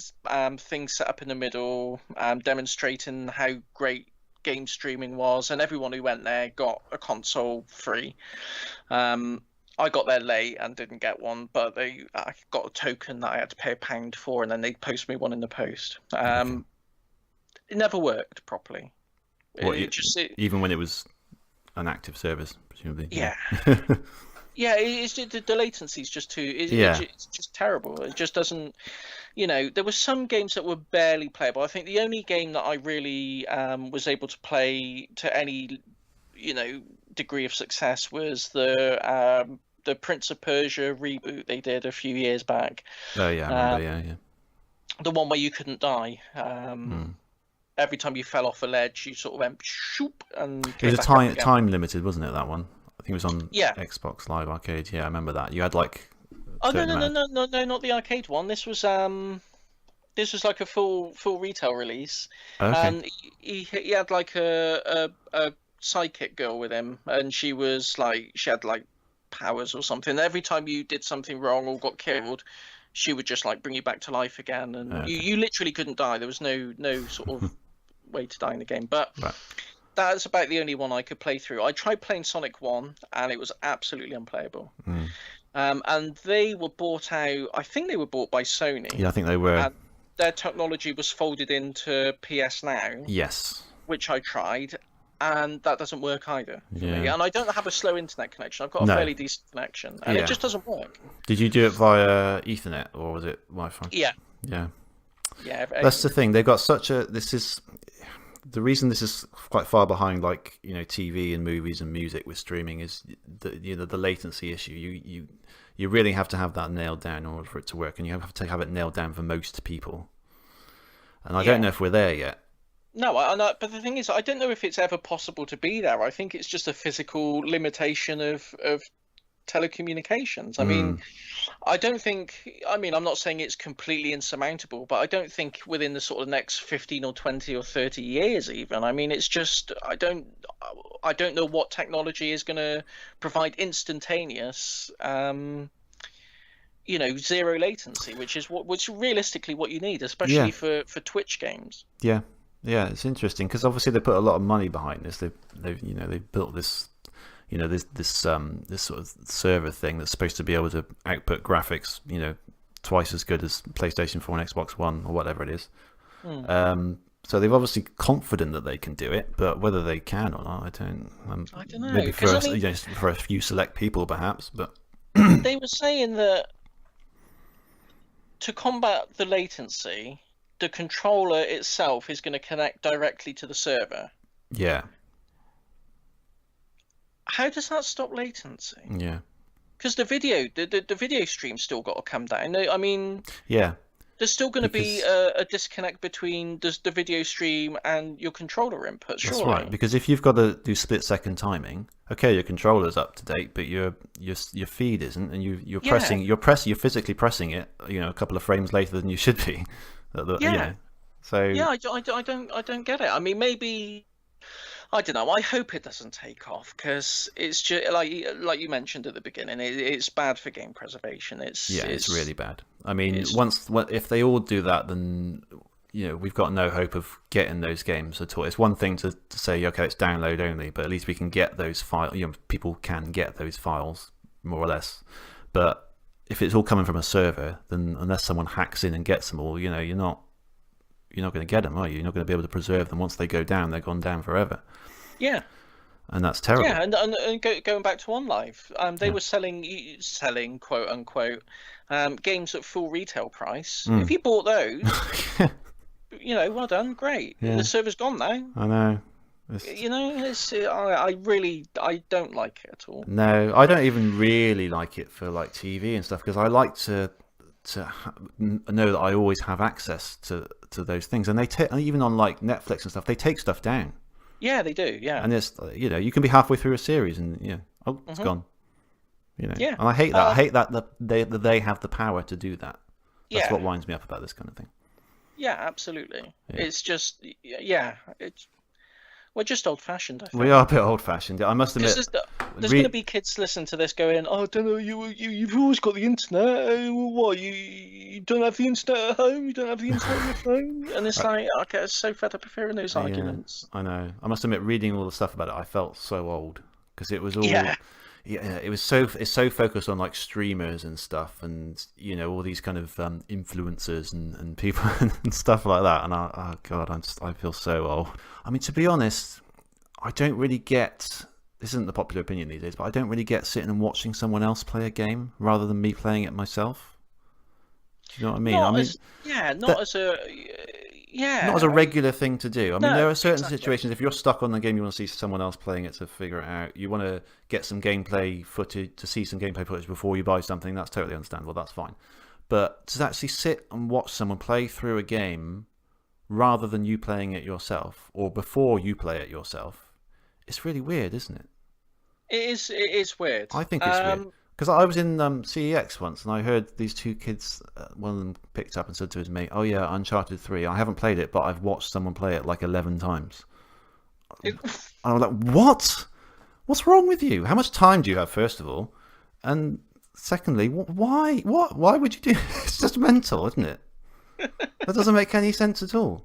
thing set up in the middle, demonstrating how great game streaming was, and everyone who went there got a console free. I got there late and didn't get one, but I got a token that I had to pay £1 for, and then they post me one in the post. It never worked properly. Even when it was an active service, presumably. Yeah. Yeah, the latency is just too. It's just terrible. It just doesn't. There were some games that were barely playable. I think the only game that I really was able to play to any, degree of success was the Prince of Persia reboot they did a few years back. Oh yeah, I remember. Yeah. The one where you couldn't die. Every time you fell off a ledge, you sort of went shoop and. It was time limited, wasn't it? That one. I think it was on Xbox Live Arcade. Yeah, I remember that. You had like. Oh no, not the arcade one. This was like a full retail release. Okay. And he had like a sidekick girl with him, and she had like powers or something. Every time you did something wrong or got killed, she would just like bring you back to life again, and you literally couldn't die. There was no sort of way to die in the game, but. Right. That's about the only one I could play through. I tried playing Sonic 1, and it was absolutely unplayable. And they were bought out. I think they were bought by Sony. Yeah, I think they were. And their technology was folded into PS Now. Yes. Which I tried, and that doesn't work either for me. And I don't have a slow internet connection. I've got a fairly decent connection, and it just doesn't work. Did you do it via Ethernet, or was it Wi-Fi? Yeah. Yeah. Yeah. That's the thing. They've got such a. The reason this is quite far behind, like TV and movies and music with streaming, is the latency issue. You really have to have that nailed down in order for it to work, and you have to have it nailed down for most people. And I don't know if we're there yet. No, I know, but the thing is, I don't know if it's ever possible to be there. I think it's just a physical limitation of telecommunications. I mean, I'm not saying it's completely insurmountable, but I don't think within the sort of next 15 or 20 or 30 years even. I mean, it's just I don't know what technology is going to provide instantaneous zero latency, which is realistically what you need, especially for Twitch games. Yeah, it's interesting because obviously they put a lot of money behind this. They've built this. This sort of server thing that's supposed to be able to output graphics, twice as good as PlayStation 4 and Xbox One or whatever it is. So they're obviously confident that they can do it, but whether they can or not, I don't know. Maybe for a few select people, perhaps. But they were saying that to combat the latency, the controller itself is going to connect directly to the server. Yeah. How does that stop latency? Yeah. Because the video stream's still got to come down. I mean. Yeah. There's still going to be a disconnect between the video stream and your controller input, surely. That's right, because if you've got to do split-second timing, okay, your controller's up to date, but your feed isn't, and you're physically pressing it, a couple of frames later than you should be. So I don't get it. I mean, maybe, I don't know. I hope it doesn't take off, because it's just like you mentioned at the beginning. It's bad for game preservation. It's really bad. I mean, if they all do that, then we've got no hope of getting those games at all. It's one thing to say, okay, it's download only, but at least we can get those files. People can get those files more or less. But if it's all coming from a server, then unless someone hacks in and gets them all, you're not going to get them, are you? You're not going to be able to preserve them. Once they go down, they're gone down forever. Yeah. And that's terrible. Yeah, and going back to OnLive, they were selling quote unquote games at full retail price. If you bought those, well done, great. Yeah. The server's gone now. I know. I don't like it at all. No, I don't even really like it for like TV and stuff, because I like to know that I always have access to those things, and they even on like Netflix and stuff, they take stuff down. Yeah, they do. Yeah, and it's you can be halfway through a series and it's gone. Yeah, and I hate that. I hate that they have the power to do that. That's what winds me up about this kind of thing. Yeah, absolutely. Yeah. It's just we're just old-fashioned, I think. We are a bit old-fashioned. I must admit. There's going to be kids listening to this going, "Oh, I don't know. You've always got the internet. What? You don't have the internet at home? You don't have the internet on your phone?" And it's like, I get so fed up of hearing those arguments. I know. I must admit, reading all the stuff about it, I felt so old, because it was all. Yeah, it's so focused on like streamers and stuff, and all these kind of influencers and people and stuff like that. And I feel so old. I mean, to be honest, I don't really get. This isn't the popular opinion these days, but I don't really get sitting and watching someone else play a game rather than me playing it myself. Do you know what I mean? Not as a regular thing to do. I mean, there are certain situations, if you're stuck on the game, you want to see someone else playing it to figure it out. You want to get some gameplay footage, to see some gameplay footage before you buy something. That's totally understandable. That's fine. But to actually sit and watch someone play through a game rather than you playing it yourself, or before you play it yourself, it's really weird, isn't it? It is weird. I think it's weird. Because I was in CEX once, and I heard these two kids, one of them picked up and said to his mate, "Oh yeah, Uncharted 3, I haven't played it, but I've watched someone play it like 11 times. And I was like, what? What's wrong with you? How much time do you have, first of all? And secondly, why? Why would you do it? It's just mental, isn't it? That doesn't make any sense at all.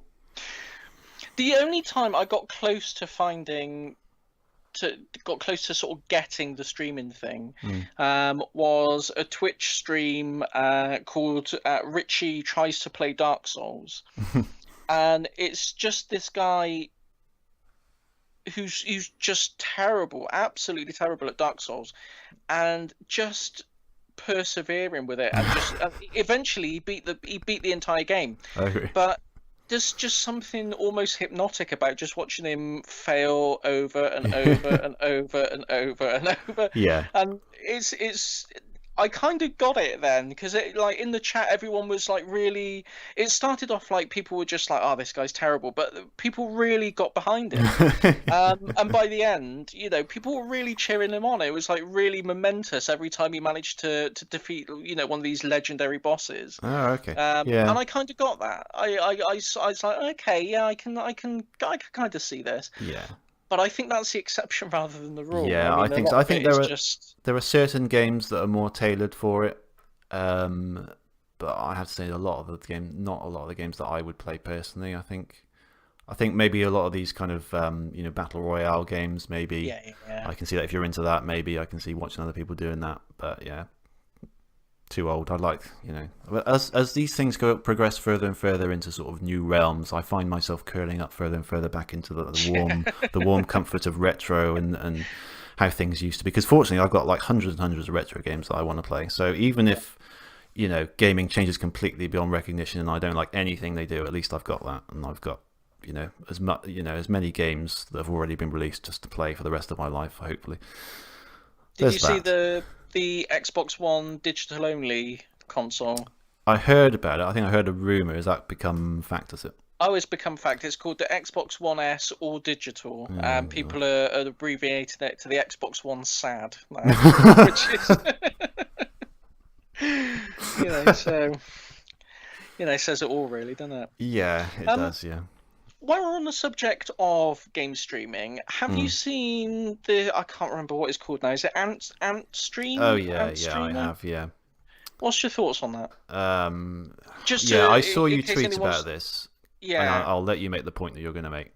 The only time I got close to sort of getting the streaming thing was a Twitch stream called Richie Tries to Play Dark Souls. And it's just this guy who's just terrible, absolutely terrible at Dark Souls, and just persevering with it, and just eventually he beat the entire game. I agree. But there's just something almost hypnotic about just watching him fail over and over and over and over and over. Yeah. And it's I kind of got it then, because like in the chat everyone was like really. It started off like people were just like, "Oh, this guy's terrible," but people really got behind him. And by the end, people were really cheering him on. It was like really momentous every time he managed to defeat one of these legendary bosses. Oh, okay. Yeah. And I kind of got that. I was like, okay, yeah, I can kind of see this. Yeah. But I think that's the exception rather than the rule. Yeah, I think so. I think there are certain games that are more tailored for it, but I have to say not a lot of the games that I would play personally. I think maybe a lot of these kind of battle royale games. Maybe yeah. I can see that if you're into that. Maybe I can see watching other people doing that. But yeah, too old. I like as these things progress further and further into sort of new realms, I find myself curling up further and further back into the warm comfort of retro and how things used to be. Because fortunately, I've got like hundreds and hundreds of retro games that I want to play. So even if gaming changes completely beyond recognition and I don't like anything they do, at least I've got that, and I've got as many games that have already been released just to play for the rest of my life, hopefully. Did you see the Xbox One digital only console? I heard about it. I think I heard a rumor. Has that become fact? Has it? Oh, it's become fact. It's called the Xbox One S All Digital. People are abbreviating it to the Xbox One SAD now, which is, so says it all, really, doesn't it? Yeah, it does. Yeah. While we're on the subject of game streaming, have you seen the? I can't remember what it's called now. Is it Ant Stream? Oh yeah, I have. Yeah. What's your thoughts on that? I saw you tweet about this. Yeah, and I'll let you make the point that you're going to make.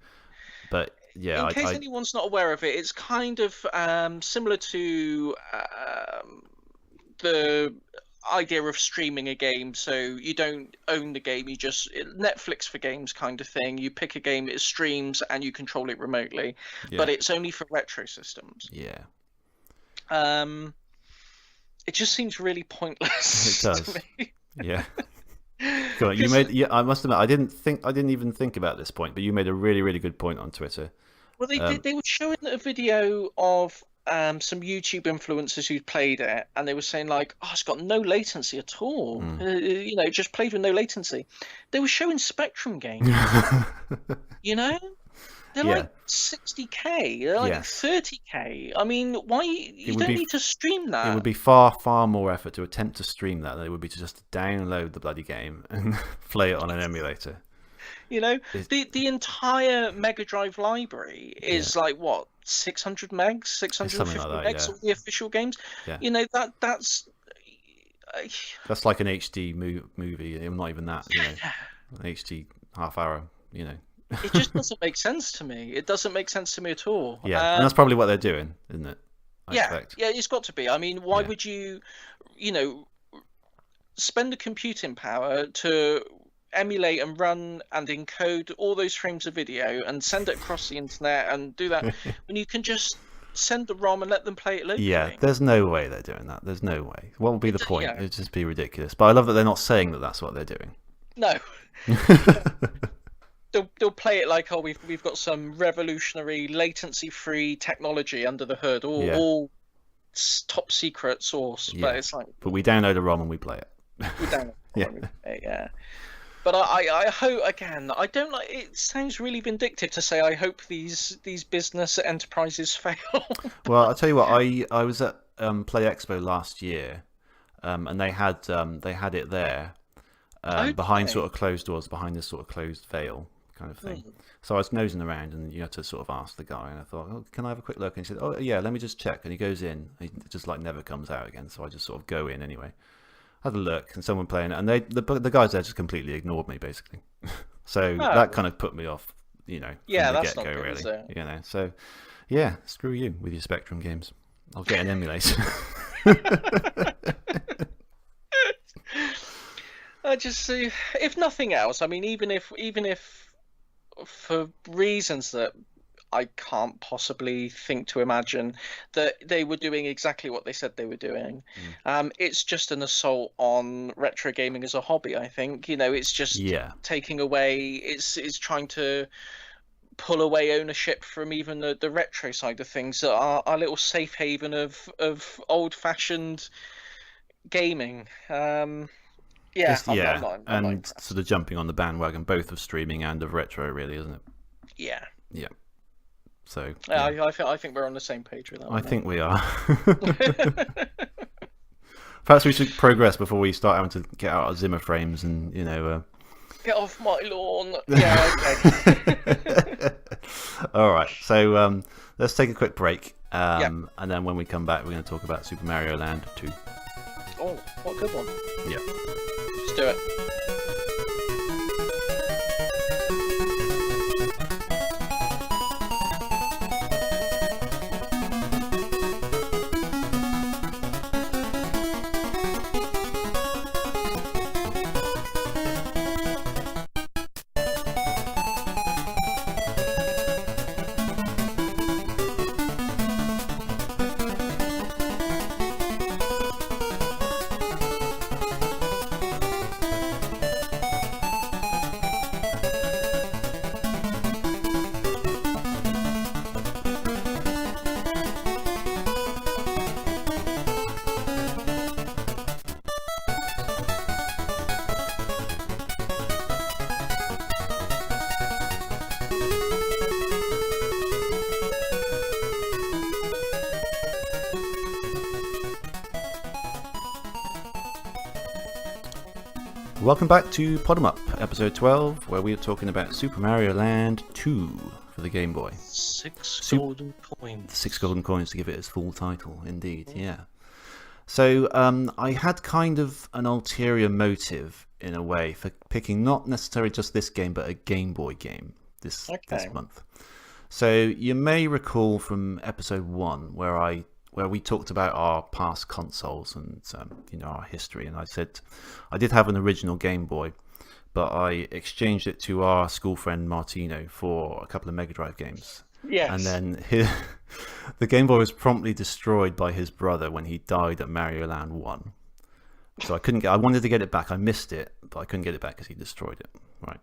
But yeah, in case anyone's not aware of it, it's kind of similar to the idea of streaming a game. So you don't own the game, you just Netflix for games kind of thing. You pick a game, it streams, and you control it remotely. Yeah. But it's only for retro systems. Yeah. It just seems really pointless. It does. To me. Yeah. Go on, you made. Yeah, I must admit, I didn't even think about this point, but you made a really, really good point on Twitter. Well, they were showing a video of some YouTube influencers who'd played it, and they were saying like, "Oh, it's got no latency at all. Just played with no latency." They were showing Spectrum games. They're like 60k, they're like 30k. I mean, why you don't need to stream that? It would be far, far more effort to attempt to stream that than it would be to just download the bloody game and play it on an emulator. The entire Mega Drive library is like what, 600 megs, 650 megs of the official games. Yeah. That's like an HD movie. Not even that. An HD half hour. It just doesn't make sense to me. It doesn't make sense to me at all. Yeah, and that's probably what they're doing, isn't it? Yeah, it's got to be. I mean, why would you, spend the computing power to emulate and run and encode all those frames of video and send it across the internet and do that when you can just send the ROM and let them play it locally? Yeah, there's no way they're doing that. There's no way. What would be the point? It'd just be ridiculous. But I love that they're not saying that that's what they're doing. No. They'll play it like, oh, we've got some revolutionary latency-free technology under the hood, all top secret source. But it's like, but we download a ROM and we play it. We download a ROM and we play it, yeah. But I hope, again, I don't like. It sounds really vindictive to say I hope these business enterprises fail. Well, I'll tell you what. I was at Play Expo last year, and they had it there behind sort of closed doors, behind this sort of closed veil kind of thing. So I was nosing around, and you had to sort of ask the guy, and I thought, oh, can I have a quick look? And he said, oh yeah, let me just check. And he goes in, he just like never comes out again. So I just sort of go in anyway. Had a look, and someone playing it, and the guys there just completely ignored me, basically. So that kind of put me off, from the that's get-go, not good, really. So yeah, screw you with your Spectrum games. I'll get an emulator. I just see, if nothing else, I mean, even if for reasons that I can't possibly think to imagine, that they were doing exactly what they said they were doing. It's just an assault on retro gaming as a hobby, I think. It's just taking away, it's trying to pull away ownership from even the retro side of things, that are our little safe haven of old-fashioned gaming. I'm not sort of jumping on the bandwagon, both of streaming and of retro, really, isn't it? Yeah. Yeah. So I think we're on the same page with that. I think we are. Perhaps we should progress before we start having to get out our Zimmer frames and get off my lawn. Yeah, okay. All right. So let's take a quick break, and then when we come back, we're going to talk about Super Mario Land 2. Oh, what a good one. Yeah. Let's do it. Welcome back to Pod 'em Up, episode 12, where we are talking about Super Mario Land 2 for the Game Boy. Golden coins. 6 golden coins to give it its full title, indeed, yeah. So I had kind of an ulterior motive, in a way, for picking not necessarily just this game, but a Game Boy game this month. So you may recall from episode 1 where we talked about our past consoles and our history, and I said I did have an original Game Boy, but I exchanged it to our school friend Martino for a couple of Mega Drive games. Yes. And then the Game Boy was promptly destroyed by his brother when he died at Mario Land 1. So I wanted to get it back. I missed it, but I couldn't get it back because he destroyed it. Right.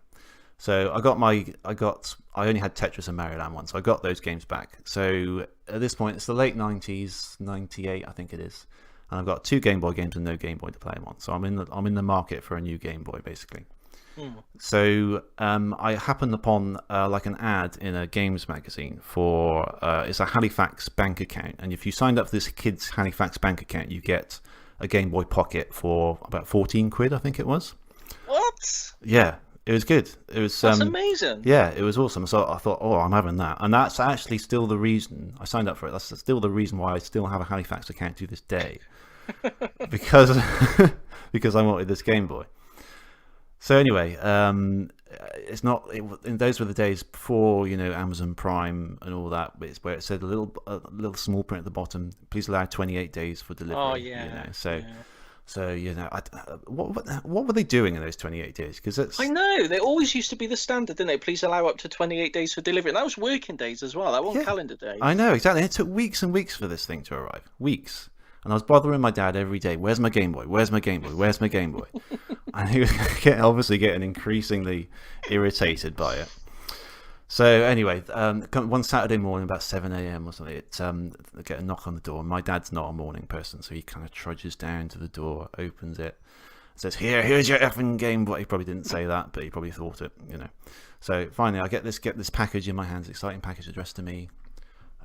So I only had Tetris and Mario Land 1, so I got those games back. So at this point, it's the late 90s, 98, I think it is. And I've got 2 Game Boy games and no Game Boy to play them on. So I'm in the market for a new Game Boy, basically. So I happened upon like an ad in a games magazine for it's a Halifax bank account, and if you signed up for this kid's Halifax bank account, you get a Game Boy Pocket for about 14 quid, I think it was. What? Yeah, it was good. It was that's amazing. Yeah, it was awesome. So I thought, I'm having that, and that's actually still the reason I signed up for it. That's still the reason why I still have a Halifax account to this day, because I wanted this Game Boy. So anyway, those were the days before Amazon Prime and all that. It's where it said a little small print at the bottom. Please allow 28 days for delivery. Oh yeah. What were they doing in those 28 days? Because I know they always used to be the standard, didn't they? Please allow up to 28 days for delivery. And that was working days as well. That wasn't calendar days. I know exactly. It took weeks and weeks for this thing to arrive. Weeks. And I was bothering my dad every day. Where's my Game Boy? Where's my Game Boy? Where's my Game Boy? And he was obviously getting increasingly irritated by it. So anyway, one Saturday morning about 7 a.m. or something, I get a knock on the door. My dad's not a morning person, so he kind of trudges down to the door, opens it, says, here's your effing Game Boy. He probably didn't say that, but he probably thought it, So finally, I get this package in my hands, exciting package addressed to me,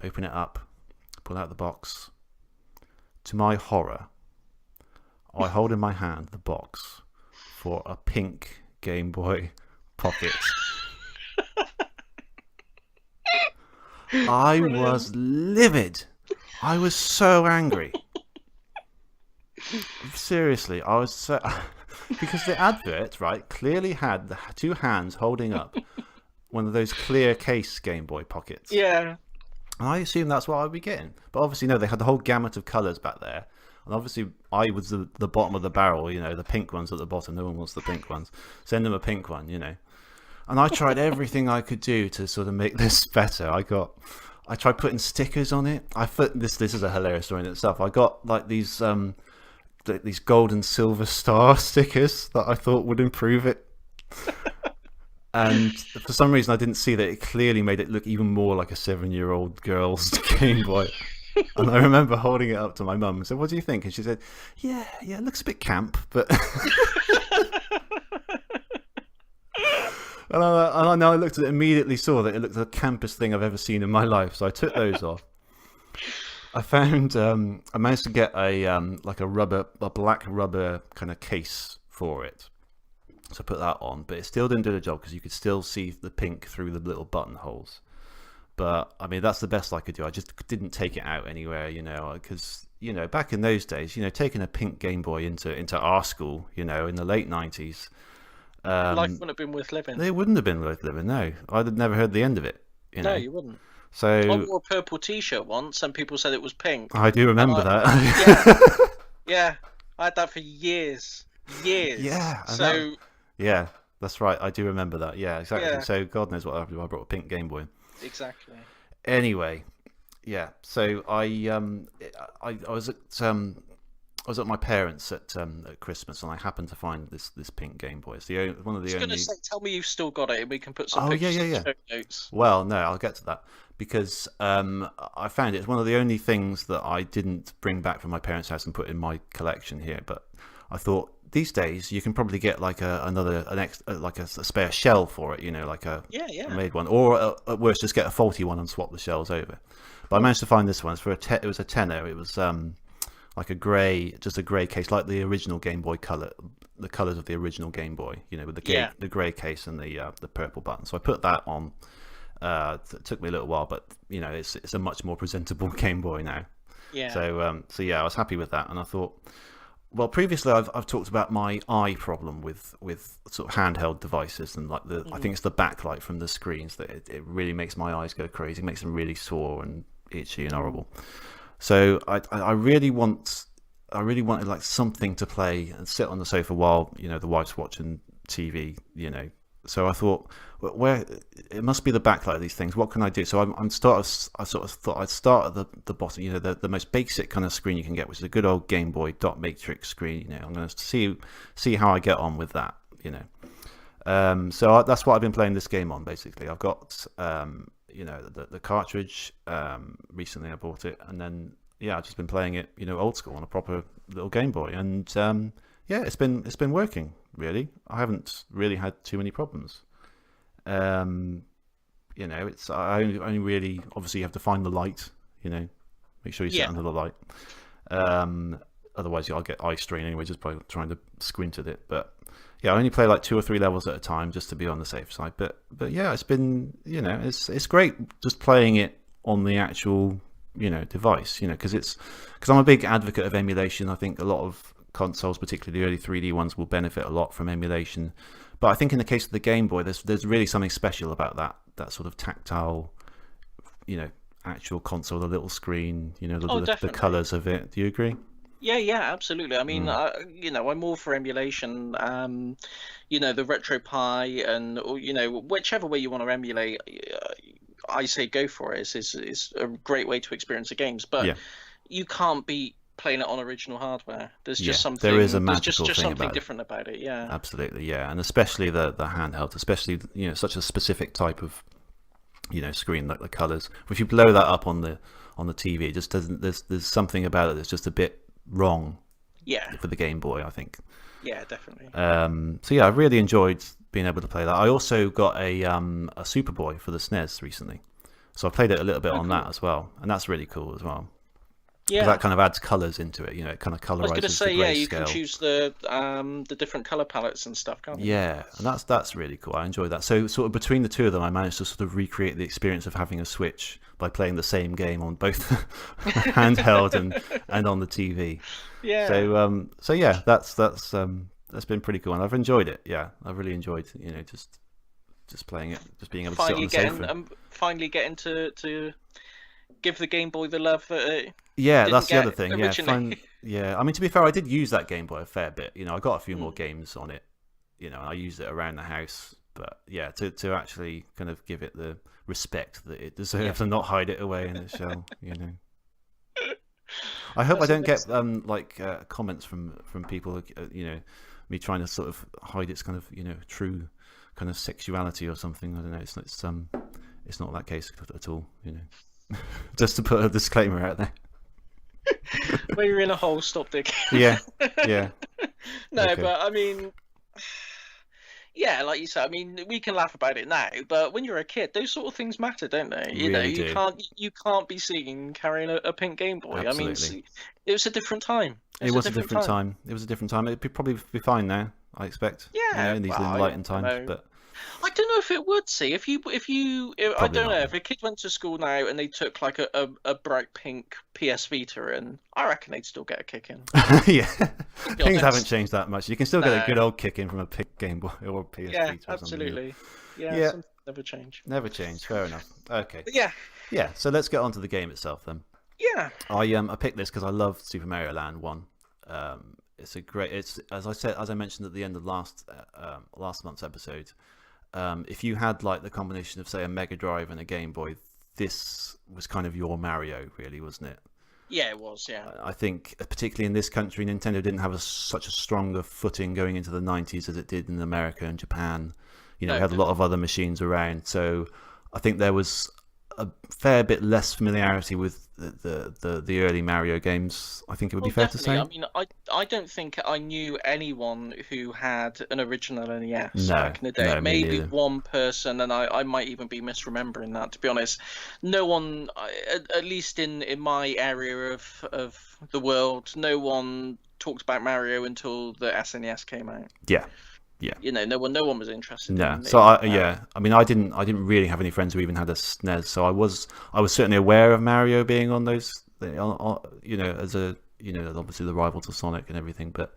open it up, pull out the box. To my horror, I hold in my hand the box for a pink Game Boy Pocket. I was livid. I was so angry. Seriously, I was so... because the advert, right, clearly had the 2 hands holding up one of those clear case Game Boy Pockets. Yeah. And I assumed that's what I'd be getting. But obviously, no, they had the whole gamut of colours back there. And obviously, I was the bottom of the barrel, the pink ones at the bottom. No one wants the pink ones. Send them a pink one, And I tried everything I could do to sort of make this better. I tried putting stickers on it. This is a hilarious story in itself. I got like these gold and silver star stickers that I thought would improve it. And for some reason, I didn't see that it clearly made it look even more like a 7-year-old girl's Game Boy. And I remember holding it up to my mum and said, "What do you think?" And she said, "Yeah, it looks a bit camp, but." And I looked at it, immediately saw that it looked the campest thing I've ever seen in my life. So I took those off. I found I managed to get a black rubber kind of case for it. So I put that on, but it still didn't do the job because you could still see the pink through the little buttonholes. But I mean, that's the best I could do. I just didn't take it out anywhere, because back in those days, taking a pink Game Boy into our school, in the late 90s, life wouldn't have been worth living. It wouldn't have been worth living. No, I'd have never heard the end of it. No, you wouldn't. So I wore a purple T-shirt once, and people said it was pink. I do remember that. Yeah, I had that for years. Yeah. Yeah, that's right. I do remember that. Yeah, exactly. Yeah. So God knows what happened. I brought a pink Game Boy. Exactly. Anyway, yeah. So I was at my parents at Christmas, and I happened to find this pink Game Boy. It's one of the only. I was going to say, tell me you've still got it, and we can put some pictures in the show notes. Well, no, I'll get to that because I found it's one of the only things that I didn't bring back from my parents' house and put in my collection here. But I thought these days you can probably get like a spare shell for it, like a made one, or at worst just get a faulty one and swap the shells over. But I managed to find this one. It was a tenner. It was like a grey case, like the original Game Boy Color the colours of the original Game Boy, with the grey case and the purple button. So I put that on. It took me a little while, but it's a much more presentable Game Boy now. Yeah. So yeah, I was happy with that, and I thought, well, previously I've talked about my eye problem with sort of handheld devices, and like I think it's the backlight from the screens that it really makes my eyes go crazy, it makes them really sore and itchy and horrible. So I really wanted like something to play and sit on the sofa while the wife's watching TV. So I thought, where it must be the backlight of these things. What can I do? So I sort of thought I'd start at the bottom, the most basic kind of screen you can get, which is a good old Game Boy dot matrix screen. I'm going to see how I get on with that. So that's what I've been playing this game on. Basically, I've got the cartridge. Recently I bought it, and then I've just been playing it old school on a proper little Game Boy, and it's been working really. I haven't really had too many problems. It's I only really, obviously you have to find the light, make sure you sit under the light. Otherwise I'll get eye strain anyway just by trying to squint at it. But I only play like 2 or 3 levels at a time just to be on the safe side. But it's been, it's great just playing it on the actual device, because I'm a big advocate of emulation. I think a lot of consoles, particularly the early 3D ones, will benefit a lot from emulation. But I think in the case of the Game Boy, there's really something special about that sort of tactile, actual console, the little screen, the colours of it. Do you agree? Yeah, absolutely. I mean, I'm all for emulation. The RetroPie and whichever way you want to emulate, I say go for it. It's a great way to experience the games, but you can't beat playing it on original hardware. There's just something. There is a magical just thing something about different about it. Yeah, absolutely. Yeah, and especially the handheld, especially such a specific type of screen, like the colours. If you blow that up on the TV, it just doesn't. There's something about it that's just a bit wrong. Yeah. For the Game Boy, I think. Yeah, definitely. So I really enjoyed being able to play that. I also got a Superboy for the SNES recently, so I played it a little bit on that as well, and that's really cool as well. Yeah, that kind of adds colours into it. It kind of colorizes. I was going to say, you can choose the different colour palettes and stuff, can't you? Yeah, and that's really cool. I enjoy that. So sort of between the two of them, I managed to sort of recreate the experience of having a Switch by playing the same game on both handheld and on the TV. Yeah. So that's been pretty cool, and I've enjoyed it. Yeah, I've really enjoyed just playing it, just being able to sit on the sofa. Finally getting to give the Game Boy the love that that's the other thing. Originally. I mean, to be fair, I did use that Game Boy a fair bit. I got a few more games on it. And I used it around the house. But to actually kind of give it the respect that it deserves and not hide it away in its shell. I hope I don't get comments from people. Me trying to sort of hide its kind of true kind of sexuality or something. I don't know. It's not that case at all. Just to put a disclaimer out there. When you're in a hole, stop digging. Yeah. No, okay. But I mean, like you said, I mean, we can laugh about it now, but when you're a kid, those sort of things matter, don't they? You can't be seen carrying a pink Game Boy. Absolutely. I mean, it was a different time. It was a different time. It was a different time. It'd probably be fine now, I expect. Yeah. In these enlightened times, but. I don't know if it would see if I don't know if a kid went to school now and they took like a bright pink PS Vita, and I reckon they'd still get a kick in. Yeah, things haven't changed that much. You can still get a good old kick in from a pink Game Boy or PS Vita. Yeah, absolutely. Yeah, never change. Never change. Fair enough. Okay. But yeah. So let's get on to the game itself then. Yeah. I picked this because I love Super Mario Land 1. It's as I mentioned at the end of last month's episode. If you had like the combination of say a Mega Drive and a Game Boy, this was kind of your Mario, really, wasn't it? Yeah, it was. Yeah. I think particularly in this country, Nintendo didn't have such a stronger footing going into the 90s as it did in America and Japan. It had a lot of other machines around, so I think there was a fair bit less familiarity with the early Mario games. I think it would be fair to say. I mean, I don't think I knew anyone who had an original NES back in the day. No, maybe one person, and I might even be misremembering that, to be honest. No one, at least in my area of the world, no one talked about Mario until the SNES came out. Yeah. No one was interested. No. So I mean, I didn't really have any friends who even had a SNES. So I was certainly aware of Mario being on those, as a, obviously the rival to Sonic and everything. But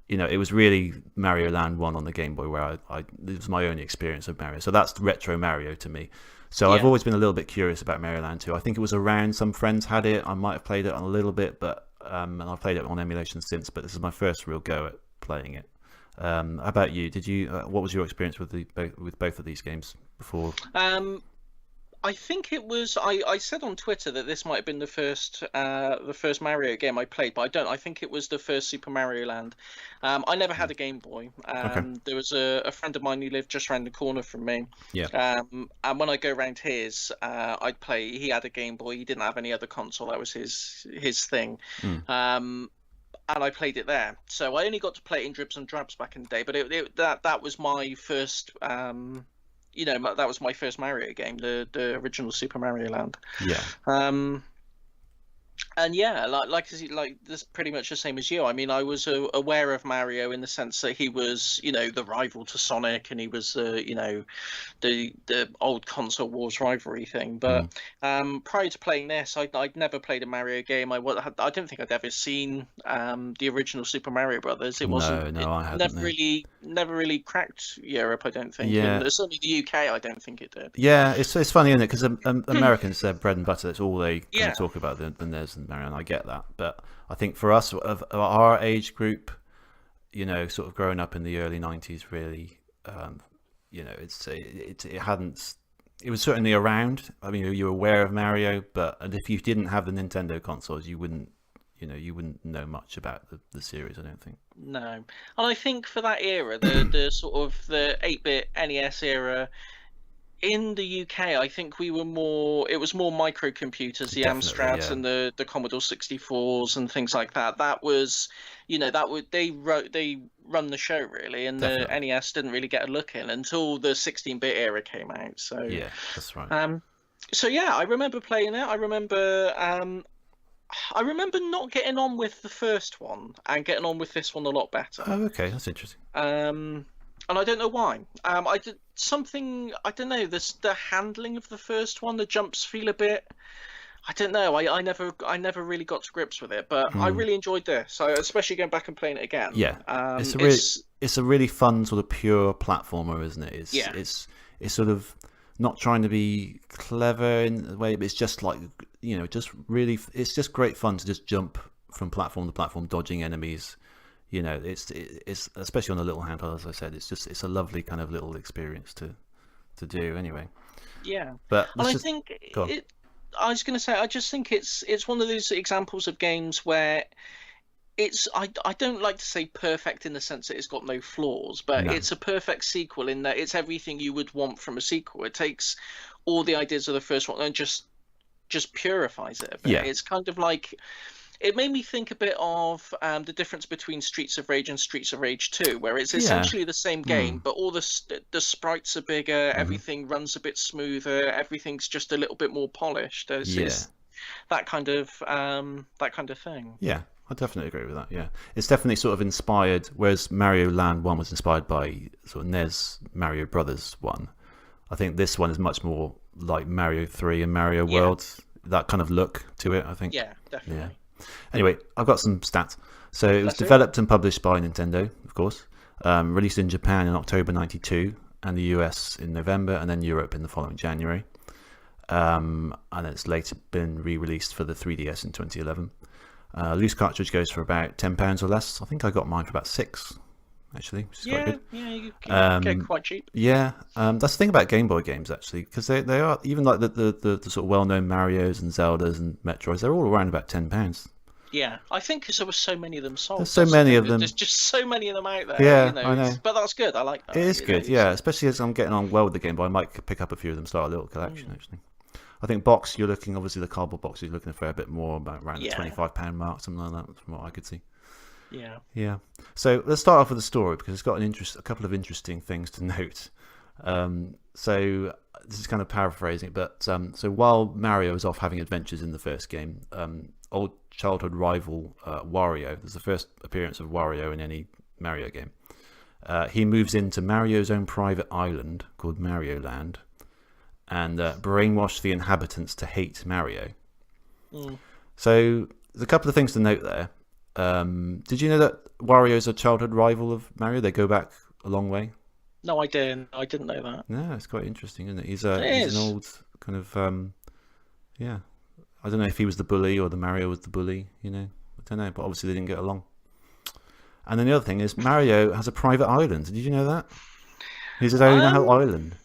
it was really Mario Land 1 on the Game Boy where it was my only experience of Mario. So that's retro Mario to me. So I've always been a little bit curious about Mario Land 2. I think it was around, some friends had it. I might have played it a little bit, but and I've played it on emulation since. But this is my first real go at playing it. How about you? Did you? What was your experience with both of these games before? I think it was. I said on Twitter that this might have been the first Mario game I played, but I don't. I think it was the first Super Mario Land. I never had a Game Boy. Okay. There was a friend of mine who lived just around the corner from me. Yeah. And when I go around his, I'd play. He had a Game Boy. He didn't have any other console. That was his thing. And I played it there. So I only got to play it in dribs and drabs back in the day. But that was my first. That was my first Mario game, the original Super Mario Land. Yeah. And yeah, like this pretty much the same as you. I mean, I was aware of Mario in the sense that he was, the rival to Sonic, and he was, the old console wars rivalry thing. But prior to playing this, I'd never played a Mario game. I don't think I'd ever seen the original Super Mario Brothers. It wasn't. No, I hadn't. Never really cracked Europe, I don't think. Yeah. And certainly the UK, I don't think it did. Yeah, it's funny, isn't it? Because Americans, their bread and butter, that's all they kind of talk about, the NES and Mario, and I get that. But I think for us, of our age group, sort of growing up in the early 90s, really, it was certainly around. I mean, you were aware of Mario, and if you didn't have the Nintendo consoles, you wouldn't know much about the series, I don't think. No. And I think for that era, the sort of the 8-bit NES era, in the UK, I think it was more microcomputers, the Amstrads and the Commodore 64s and things like that. That was, they run the show really, and the NES didn't really get a look in until the 16-bit era came out. So yeah, that's right. So yeah, I remember playing it. I remember not getting on with the first one and getting on with this one a lot better. Oh, okay, that's interesting. And I don't know why. I did something. I don't know. The handling of the first one, the jumps feel a bit. I don't know. I never really got to grips with it, but I really enjoyed this. So especially going back and playing it again. Yeah, it's a really fun sort of pure platformer, isn't it? It's sort of not trying to be clever in a way, but it's just like it's just great fun to just jump from platform to platform, dodging enemies. It's especially on the little handheld, as I said, it's a lovely kind of little experience to do anyway. Yeah, but I think I was going to say, I just think it's one of those examples of games where I don't like to say perfect in the sense that it's got no flaws, but it's a perfect sequel in that it's everything you would want from a sequel. It takes all the ideas of the first one and just purifies it a bit. Yeah. It's kind of like. It made me think a bit of the difference between Streets of Rage and Streets of Rage 2, where it's essentially the same game, but all the sprites are bigger, everything runs a bit smoother, everything's just a little bit more polished. It's that kind of thing. Yeah, I definitely agree with that. Yeah, it's definitely sort of inspired. Whereas Mario Land 1 was inspired by sort of NES Mario Brothers 1. I think this one is much more like Mario 3 and Mario World. That kind of look to it, I think. Yeah, definitely. Yeah. Anyway, I've got some stats. So it was developed and published by Nintendo, of course. Released in Japan in October 92, and the US in November, and then Europe in the following January. And it's later been re-released for the 3DS in 2011. Loose cartridge goes for about £10 or less. I think I got mine for about £6, actually, which is quite good. Yeah, you can get quite cheap. Yeah, that's the thing about Game Boy games, actually, because they are, even like the sort of well-known Marios and Zeldas and Metroids, they're all around about £10. Yeah, I think because there were so many of them sold. There's so many of them. There's just so many of them out there. Yeah, I know. But that's good. I like that. It is good, yeah. Especially as I'm getting on well with the Game Boy, I might pick up a few of them, start a little collection, actually. I think box, you're looking, obviously the cardboard box, you're looking for a bit more, about around the £25 mark, something like that, from what I could see. Yeah. Yeah. So let's start off with the story, because it's got a couple of interesting things to note. So this is kind of paraphrasing, but so while Mario is off having adventures in the first game, old childhood rival Wario. There's the first appearance of Wario in any Mario game. He moves into Mario's own private island called Mario Land and brainwash the inhabitants to hate Mario. So there's a couple of things to note there. Did you know that Wario's a childhood rival of Mario? They go back a long way. No, I didn't. I didn't know that. No, it's quite interesting, isn't it? He's an old kind of yeah. I don't know if he was the bully or the Mario was the bully. I don't know, but obviously they didn't get along. And then the other thing is Mario has a private island. Did you know that? He's his own island.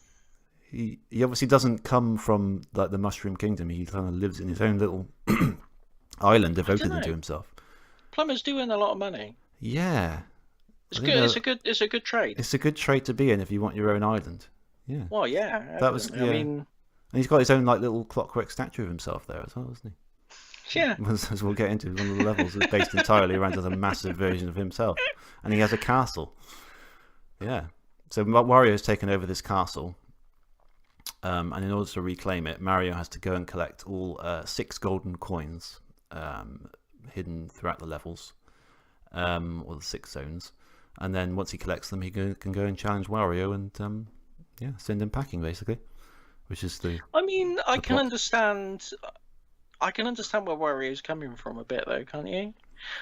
He obviously doesn't come from like the Mushroom Kingdom. He kind of lives in his own little island devoted to himself. Plumbers do earn a lot of money. Yeah. It's good. It's a good trade. It's a good trade to be in if you want your own island. Yeah. Well, yeah. That was. Yeah. I mean, and he's got his own like little clockwork statue of himself there as well, isn't he? Yeah. As we'll get into, one of the levels is based entirely around as a massive version of himself, and he has a castle. Yeah. So Wario's taken over this castle, and in order to reclaim it, Mario has to go and collect all 6 golden coins hidden throughout the levels, or the 6 zones. And then once he collects them, he can go and challenge Wario and send him packing, basically. Which is the. I mean, I can understand where Wario's coming from a bit, though, can't you?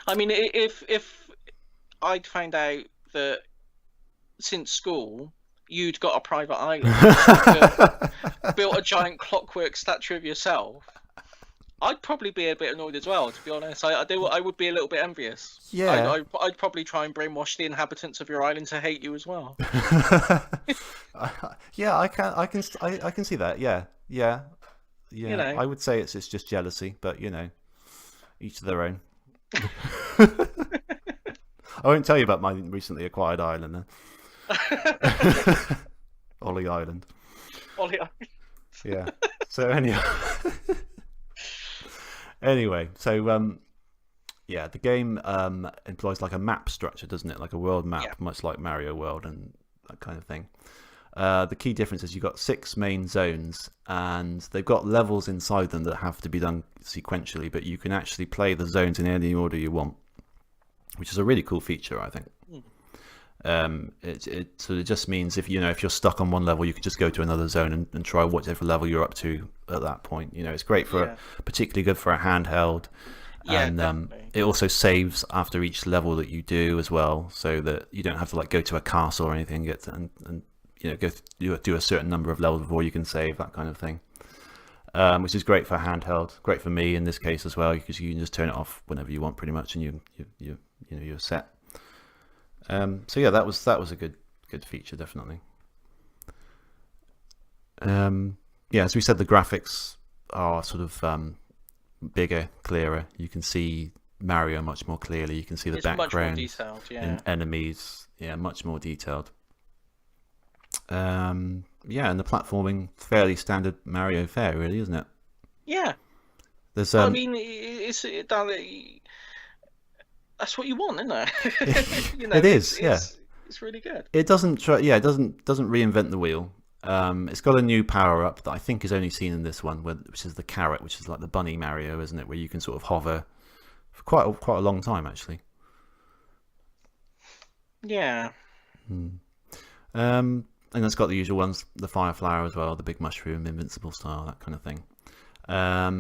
I mean, if I'd found out that since school you'd got a private island, built a giant clockwork statue of yourself, I'd probably be a bit annoyed as well, to be honest. I would be a little bit envious. Yeah. I'd probably try and brainwash the inhabitants of your island to hate you as well. Yeah, I can see that. Yeah. I would say it's just jealousy, but each to their own. I won't tell you about my recently acquired island. Ollie Island. Ollie Island. Yeah. So Anyway, so the game employs like a map structure, doesn't it? Like a world map, much like Mario World and that kind of thing. The key difference is you've got 6 main zones, and they've got levels inside them that have to be done sequentially, but you can actually play the zones in any order you want, which is a really cool feature, I think. It sort of just means if you're stuck on one level, you can just go to another zone and try whatever level you're up to at that point. It's great for particularly good for a handheld, and it also saves after each level that you do as well, so that you don't have to like go to a castle or anything, go do a certain number of levels before you can save, that kind of thing. Which is great for handheld, great for me in this case as well, because you can just turn it off whenever you want, pretty much, and you're set. So yeah, that was a good feature, definitely. As we said, the graphics are sort of bigger, clearer. You can see Mario much more clearly. You can see the background, much more detailed, and enemies, much more detailed. And the platforming, fairly standard Mario fare, really, isn't it? Yeah. There's I mean, that's what you want, isn't it? It is. It's really good. It doesn't reinvent the wheel. It's got a new power up that I think is only seen in this one, which is the carrot, which is like the bunny Mario, isn't it? Where you can sort of hover for quite a long time, actually. Yeah. And it's got the usual ones, the fire flower as well, the big mushroom, invincible style, that kind of thing.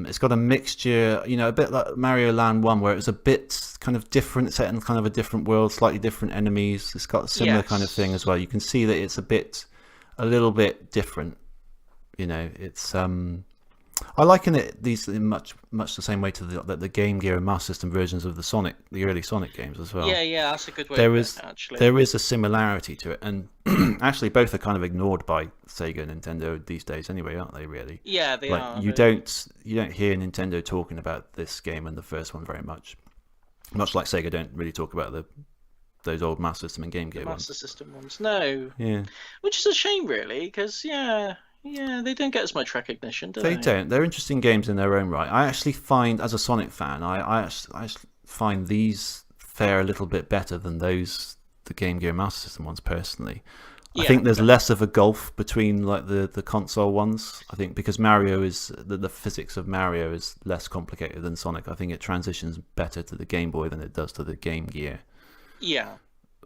It's got a mixture, a bit like Mario Land 1, where it was a bit kind of different, set in kind of a different world, slightly different enemies. It's got a similar kind of thing as well. You can see that it's a little bit different. It's I liken these in much the same way to the Game Gear and Master System versions of the early Sonic games as well. Yeah, that's a good way. Actually, there is a similarity to it, and actually both are kind of ignored by Sega and Nintendo these days, anyway, aren't they? Really? Yeah, they are. You don't hear Nintendo talking about this game and the first one very much. Much like Sega don't really talk about those old Master System and Game Gear ones. Master System ones, no. Yeah. Which is a shame, really, because they don't get as much recognition, do they? They don't. They're interesting games in their own right. I actually find, as a Sonic fan, I find these fare a little bit better than the Game Gear Master System ones, personally. I think there's less of a gulf between like the console ones. I think because Mario is the physics of Mario is less complicated than Sonic. I think it transitions better to the Game Boy than it does to the Game Gear. Yeah.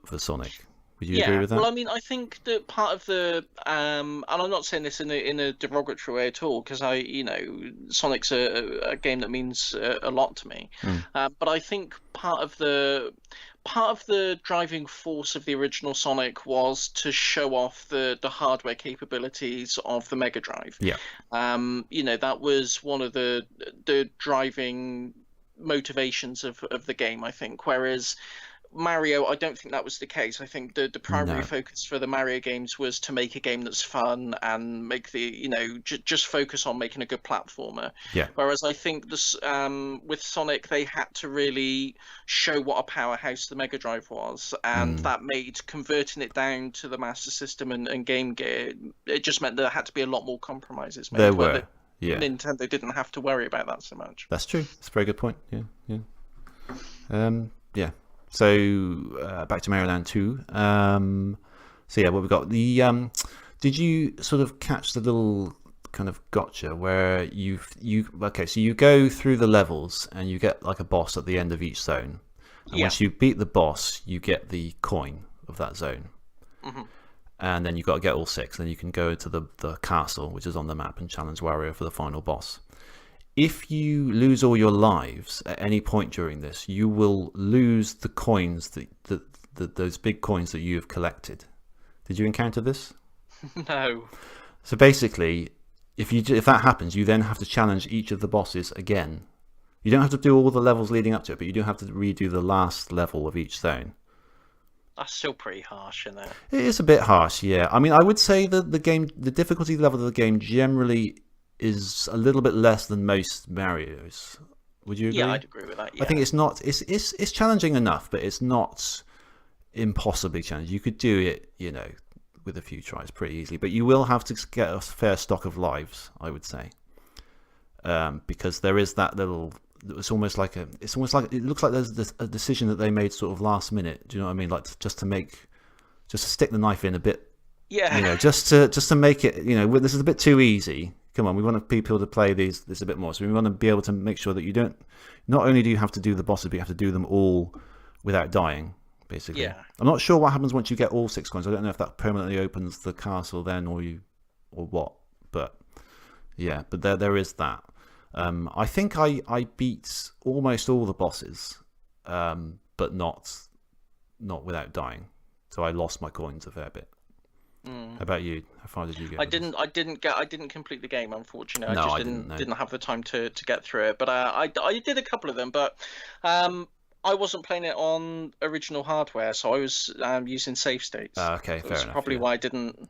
For Sonic, would you agree with that? Well, I mean, I think that part of the and I'm not saying this in a derogatory way at all, because Sonic's a game that means a lot to me. But I think part of the driving force of the original Sonic was to show off the hardware capabilities of the Mega Drive. Yeah. That was one of the driving motivations of the game, I think. Whereas Mario, I don't think that was the case. I think the primary focus for the Mario games was to make a game that's fun and make just focus on making a good platformer. Yeah. Whereas I think this with Sonic, they had to really show what a powerhouse the Mega Drive was, and that made converting it down to the Master System and Game Gear. It just meant there had to be a lot more compromises made. There were. Yeah. Nintendo didn't have to worry about that so much. That's true. That's a very good point. Yeah. Yeah. So back to Mario Land 2. So yeah, what we got? The did you sort of catch the little kind of gotcha where so you go through the levels and you get like a boss at the end of each zone, and once you beat the boss, you get the coin of that zone, and then you've got to get all 6. Then you can go to the castle, which is on the map, and challenge Wario for the final boss. If you lose all your lives at any point during this, you will lose the coins those big coins that you have collected. Did you encounter this? No. So basically, if that happens, you then have to challenge each of the bosses again. You don't have to do all the levels leading up to it, but you do have to redo the last level of each zone. That's still pretty harsh, isn't it? It is a bit harsh, yeah. I mean, I would say that the difficulty level of the game generally is a little bit less than most Marios. Would you agree? Yeah, I'd agree with that. Yeah. I think it's not. It's challenging enough, but it's not impossibly challenging. You could do it, with a few tries pretty easily. But you will have to get a fair stock of lives, I would say, because there is that little. It looks like there's a decision that they made sort of last minute. Do you know what I mean? Like just to stick the knife in a bit. Yeah. Just to make it. This is a bit too easy. Come on, we want people to play this a bit more. So we want to be able to make sure that you don't. Not only do you have to do the bosses, but you have to do them all without dying. Basically, yeah. I'm not sure what happens once you get all 6 coins. I don't know if that permanently opens the castle then, or what. But yeah, but there is that. I think I beat almost all the bosses, but not without dying. So I lost my coins a fair bit. How about you? How far did you get? I didn't complete the game, unfortunately. No, I just didn't have the time to get through it. But I did a couple of them, but I wasn't playing it on original hardware, so I was using save states. Okay, fair enough. That's probably why I didn't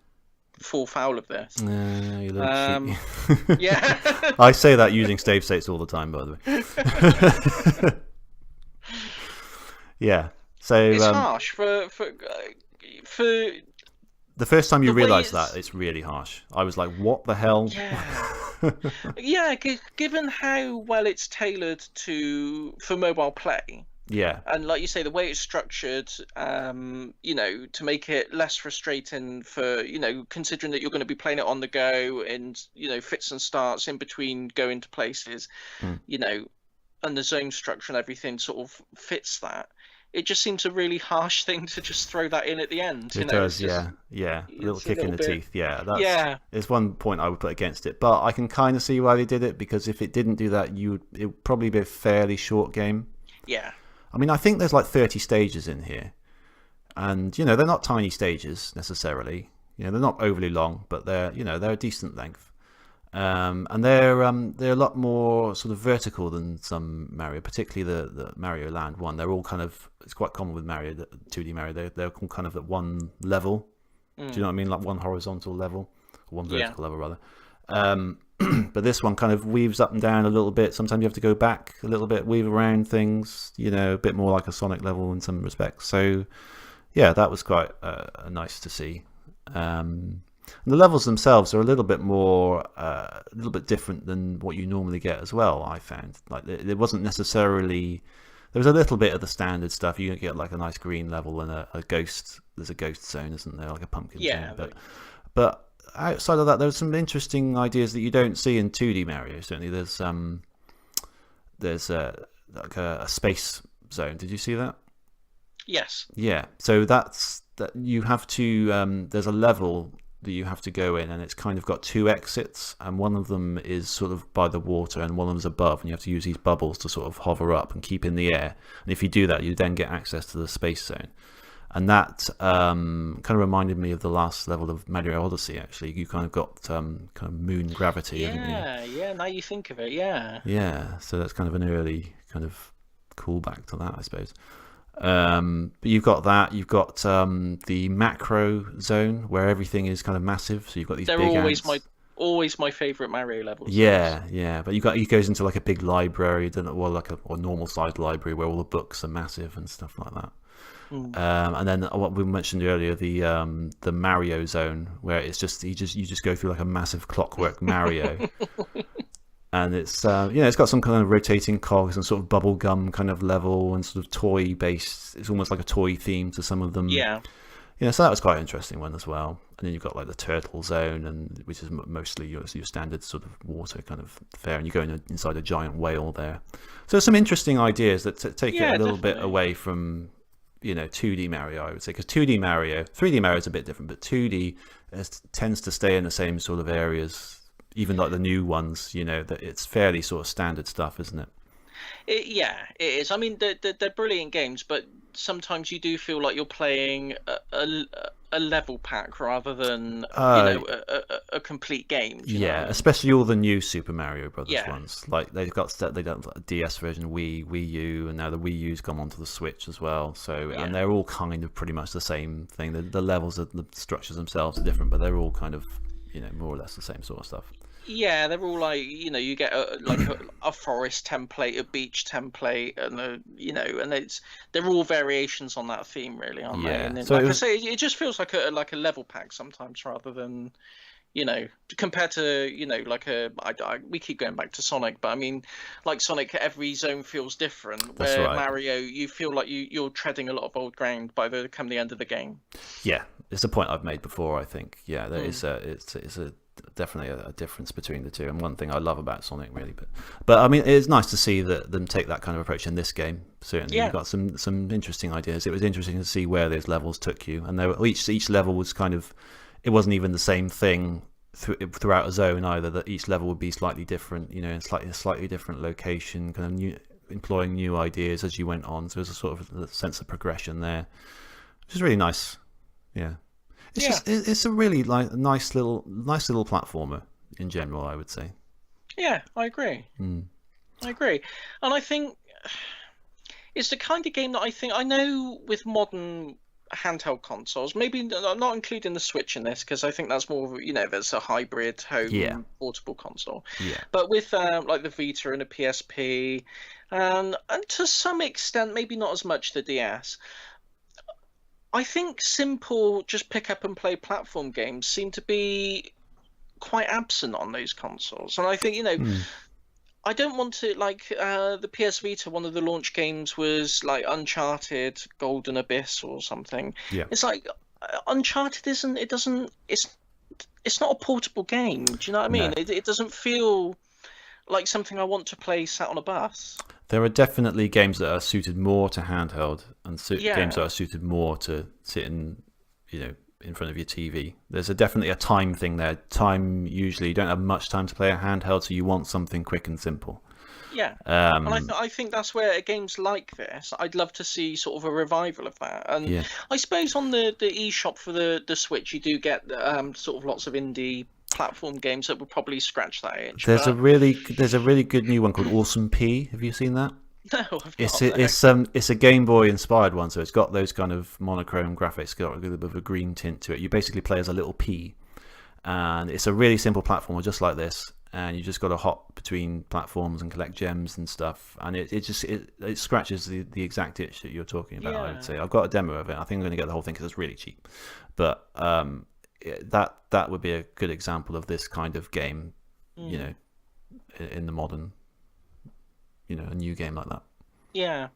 fall foul of this. You little cheat. Yeah. I say that using save states all the time, by the way. Yeah. So it's harsh for the first time you realise that, it's really harsh. I was like, what the hell? Yeah. Yeah, given how well it's tailored for mobile play. Yeah. And like you say, the way it's structured, to make it less frustrating for, considering that you're going to be playing it on the go and, fits and starts in between going to places, and the zone structure and everything sort of fits that. It just seems a really harsh thing to just throw that in at the end. It does, yeah. A little kick in the teeth, yeah. It's one point I would put against it, but I can kind of see why they did it, because if it didn't do that, it would probably be a fairly short game. Yeah. I mean, I think there's like 30 stages in here, and they're not tiny stages necessarily. They're not overly long, but they're a decent length. And they're a lot more sort of vertical than some Mario, particularly the Mario Land 1. They're all kind of, it's quite common with Mario, 2D Mario, they're all kind of at one level. Do you know what I mean? Like one horizontal level, or one vertical level rather. But this one kind of weaves up and down a little bit. Sometimes you have to go back a little bit, weave around things, a bit more like a Sonic level in some respects. So yeah, that was quite nice to see. And the levels themselves are a little bit different than what you normally get as well. I found like it wasn't necessarily There was a little bit of the standard stuff. You get like a nice green level and a ghost. There's a ghost zone, isn't there? Like a pumpkin zone. But outside of that, there's some interesting ideas that you don't see in 2D Mario. Certainly, there's like a space zone. Did you see that? Yes. Yeah. So that you have to. There's a level that you have to go in, and it's kind of got two exits, and one of them is sort of by the water and one of them's above, and you have to use these bubbles to sort of hover up and keep in the air. And if you do that, you then get access to the space zone. And that kind of reminded me of the last level of Mario Odyssey, actually. You kind of got kind of moon gravity, haven't you? Yeah, now you think of it, yeah. Yeah, so that's kind of an early kind of callback to that, I suppose. But you've got that. You've got the macro zone where everything is kind of massive. So you've got these big ants. Always my favourite Mario levels. Yeah, yeah. But he goes into like a big library, like a normal sized library where all the books are massive and stuff like that. And then what we mentioned earlier, the Mario zone, where it's just you just go through like a massive clockwork Mario. And it's it's got some kind of rotating cogs and sort of bubble gum kind of level and sort of toy based. It's almost like a toy theme to some of them. Yeah. So that was quite an interesting one as well. And then you've got like the turtle zone, which is mostly your standard sort of water kind of fare, and you go inside a giant whale there. So there's some interesting ideas that take it a little bit away from 2D Mario, I would say, because 3D Mario is a bit different, but 2D tends to stay in the same sort of areas. Even like the new ones, that it's fairly sort of standard stuff, isn't it? It is. I mean, they're brilliant games, but sometimes you do feel like you're playing a level pack rather than a complete game. Especially all the new Super Mario Brothers ones. Like they got a DS version, Wii U, and now the Wii U's gone onto the Switch as well. So and they're all kind of pretty much the same thing. The levels, the structures themselves are different, but they're all kind of more or less the same sort of stuff. Yeah, they're all like you get a forest template, a beach template, and they're all variations on that theme, really, aren't they? And so I say, it just feels like a level pack sometimes, rather than compared to we keep going back to Sonic, but I mean, like Sonic, every zone feels different. Where Mario, you feel like you're treading a lot of old ground by the end of the game. Yeah, it's a point I've made before. I think there is definitely a difference between the two, and one thing I love about Sonic, really. But I mean, it's nice to see them take that kind of approach in this game. Certainly, you've got some interesting ideas. It was interesting to see where those levels took you, and each level was kind of, it wasn't even the same thing throughout a zone either. That each level would be slightly different, in a slightly different location, kind of employing new ideas as you went on. So there's a sort of a sense of progression there, which is really nice. Yeah. It's a really nice little platformer in general, I would say. Yeah, I agree. I agree, and I think it's the kind of game that I know with modern handheld consoles, maybe not including the Switch in this, because I think that's more of there's a hybrid home portable console. Yeah. But with like the Vita and the PSP, and to some extent, maybe not as much the DS. I think simple, just pick up and play platform games seem to be quite absent on those consoles. And I think, I don't want to, the PS Vita, one of the launch games was like Uncharted Golden Abyss or something. Yeah. It's like Uncharted it's not a portable game. Do you know what I mean? No. It doesn't feel like something I want to play sat on a bus. There are definitely games that are suited more to handheld, and games that are suited more to sit in front of your TV. There's definitely a time thing there. Time, usually you don't have much time to play a handheld, so you want something quick and simple. Yeah, and I think that's where games like this, I'd love to see sort of a revival of that. And I suppose on the eShop for the Switch, you do get sort of lots of indie platform games that would probably scratch that itch. There's a really good new one called Awesome P. Have you seen that? No, I've not. It's a Game Boy inspired one, so it's got those kind of monochrome graphics, got a little bit of a green tint to it. You basically play as a little pea, and it's a really simple platformer just like this, and you just got to hop between platforms and collect gems and stuff, and it scratches the exact itch that you're talking about. I would say I've got a demo of it. I think I'm going to get the whole thing because it's really cheap, but that would be a good example of this kind of game, in the modern, a new game like that. Yeah.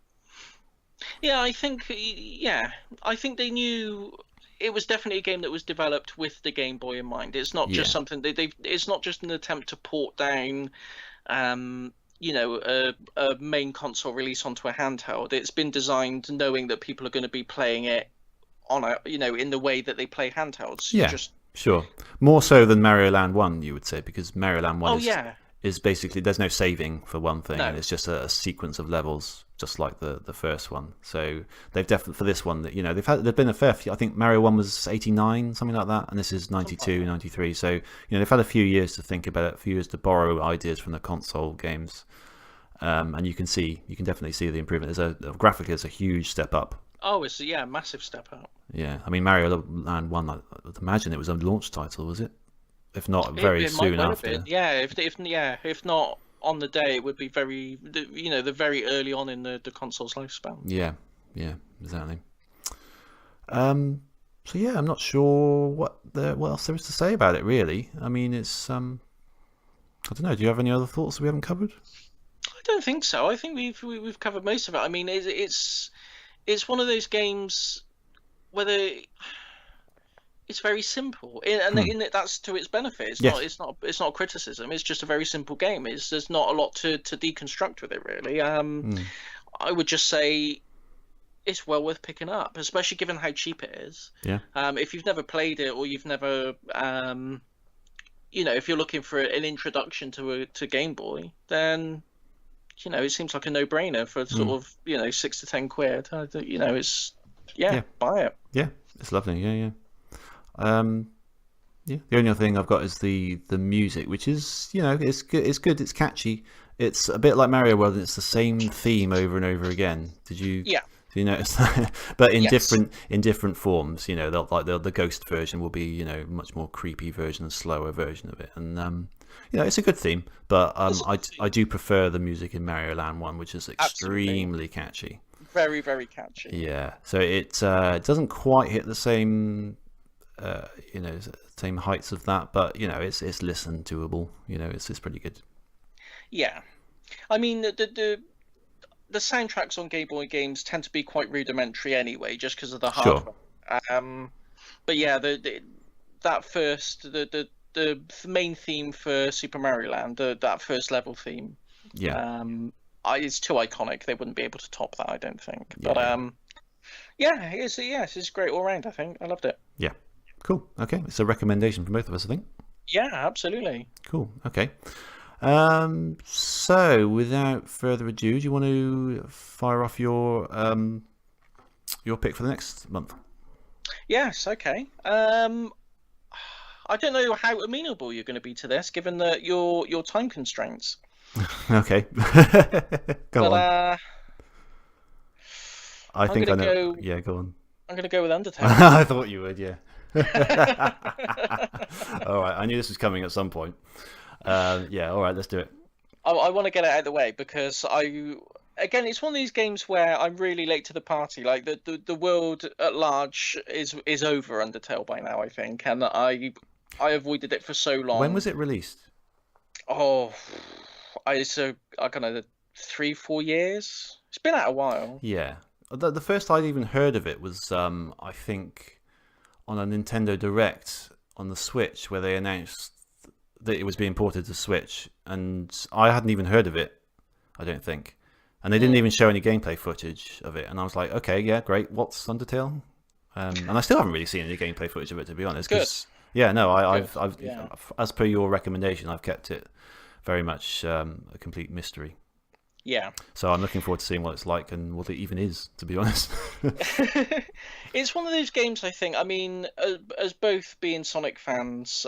Yeah, I think they knew it was definitely a game that was developed with the Game Boy in mind. It's not just something it's not just an attempt to port down a main console release onto a handheld. It's been designed knowing that people are going to be playing it on in the way that they play handhelds. Yeah, sure. More so than Mario Land 1, you would say, because Mario Land 1 is basically, there's no saving for one thing, and it's just a sequence of levels, just like the first one. So they've definitely, for this one, there've been a fair few. I think Mario 1 was 89, something like that, and this is 92, 93. So they've had a few years to think about it, a few years to borrow ideas from the console games, and you can definitely see the improvement. Graphically, there's a huge step up. Oh, it's a massive step up. Yeah, I mean Mario Land 1, I would imagine it was a launch title, was it? If not, very soon after. Yeah, if not on the day, it would be the very early on in the console's lifespan. Yeah, exactly. So yeah, I'm not sure what else there is to say about it, really. I mean, it's I don't know. Do you have any other thoughts that we haven't covered? I don't think so. I think we've covered most of it. I mean, it's one of those games where it's very simple, and that's to its benefit. It's not a criticism. It's just a very simple game. There's not a lot to deconstruct with it, really. I would just say it's well worth picking up, especially given how cheap it is. Yeah. If you've never played it, or you've never, if you're looking for an introduction to Game Boy, then it seems like a no-brainer for sort of £6 to £10. It's buy it. Yeah, it's lovely. Yeah. The only other thing I've got is the music, which is it's good, it's catchy. It's a bit like Mario World, and it's the same theme over and over again. Did you notice that? But in different forms. The ghost version will be much more creepy version, a slower version of it, and it's a good theme. But I do prefer the music in Mario Land 1, which is extremely catchy. Very, very catchy. Yeah, so it doesn't quite hit the same same heights of that, but it's listen doable. It's pretty good. Yeah, I mean the soundtracks on Game Boy games tend to be quite rudimentary anyway, just because of the hardware. Sure. But yeah, the main theme for Super Mario Land, that first level theme. Yeah. It's too iconic. They wouldn't be able to top that, I don't think. Yeah. But it's great all round. I think I loved it. Yeah. Cool. Okay, it's a recommendation from both of us, I think. Yeah, absolutely. Cool. Okay. So without further ado, do you want to fire off your pick for the next month? Yes. Okay. I don't know how amenable you're going to be to this, given that your time constraints. Okay. Go on. I think I know. Yeah, go on. I'm going to go with Undertale. I thought you would, yeah. All right, I knew this was coming at some point. Yeah, all right, let's do it. I want to get it out of the way because it's one of these games where I'm really late to the party. Like the world at large is over Undertale by now, I think, and I avoided it for so long. When was it released? Oh, I kind of 3-4 years. It's been out a while. Yeah, the first I'd even heard of it was I think on a Nintendo Direct on the Switch, where they announced that it was being ported to Switch, and I hadn't even heard of it, I don't think, and they didn't even show any gameplay footage of it, and I was like, okay, yeah, great, what's Undertale? And I still haven't really seen any gameplay footage of it, to be honest. Good. Yeah, no, I've as per your recommendation, I've kept it very much a complete mystery. Yeah. So I'm looking forward to seeing what it's like and what it even is, to be honest. It's one of those games, I think. I mean, as both being Sonic fans,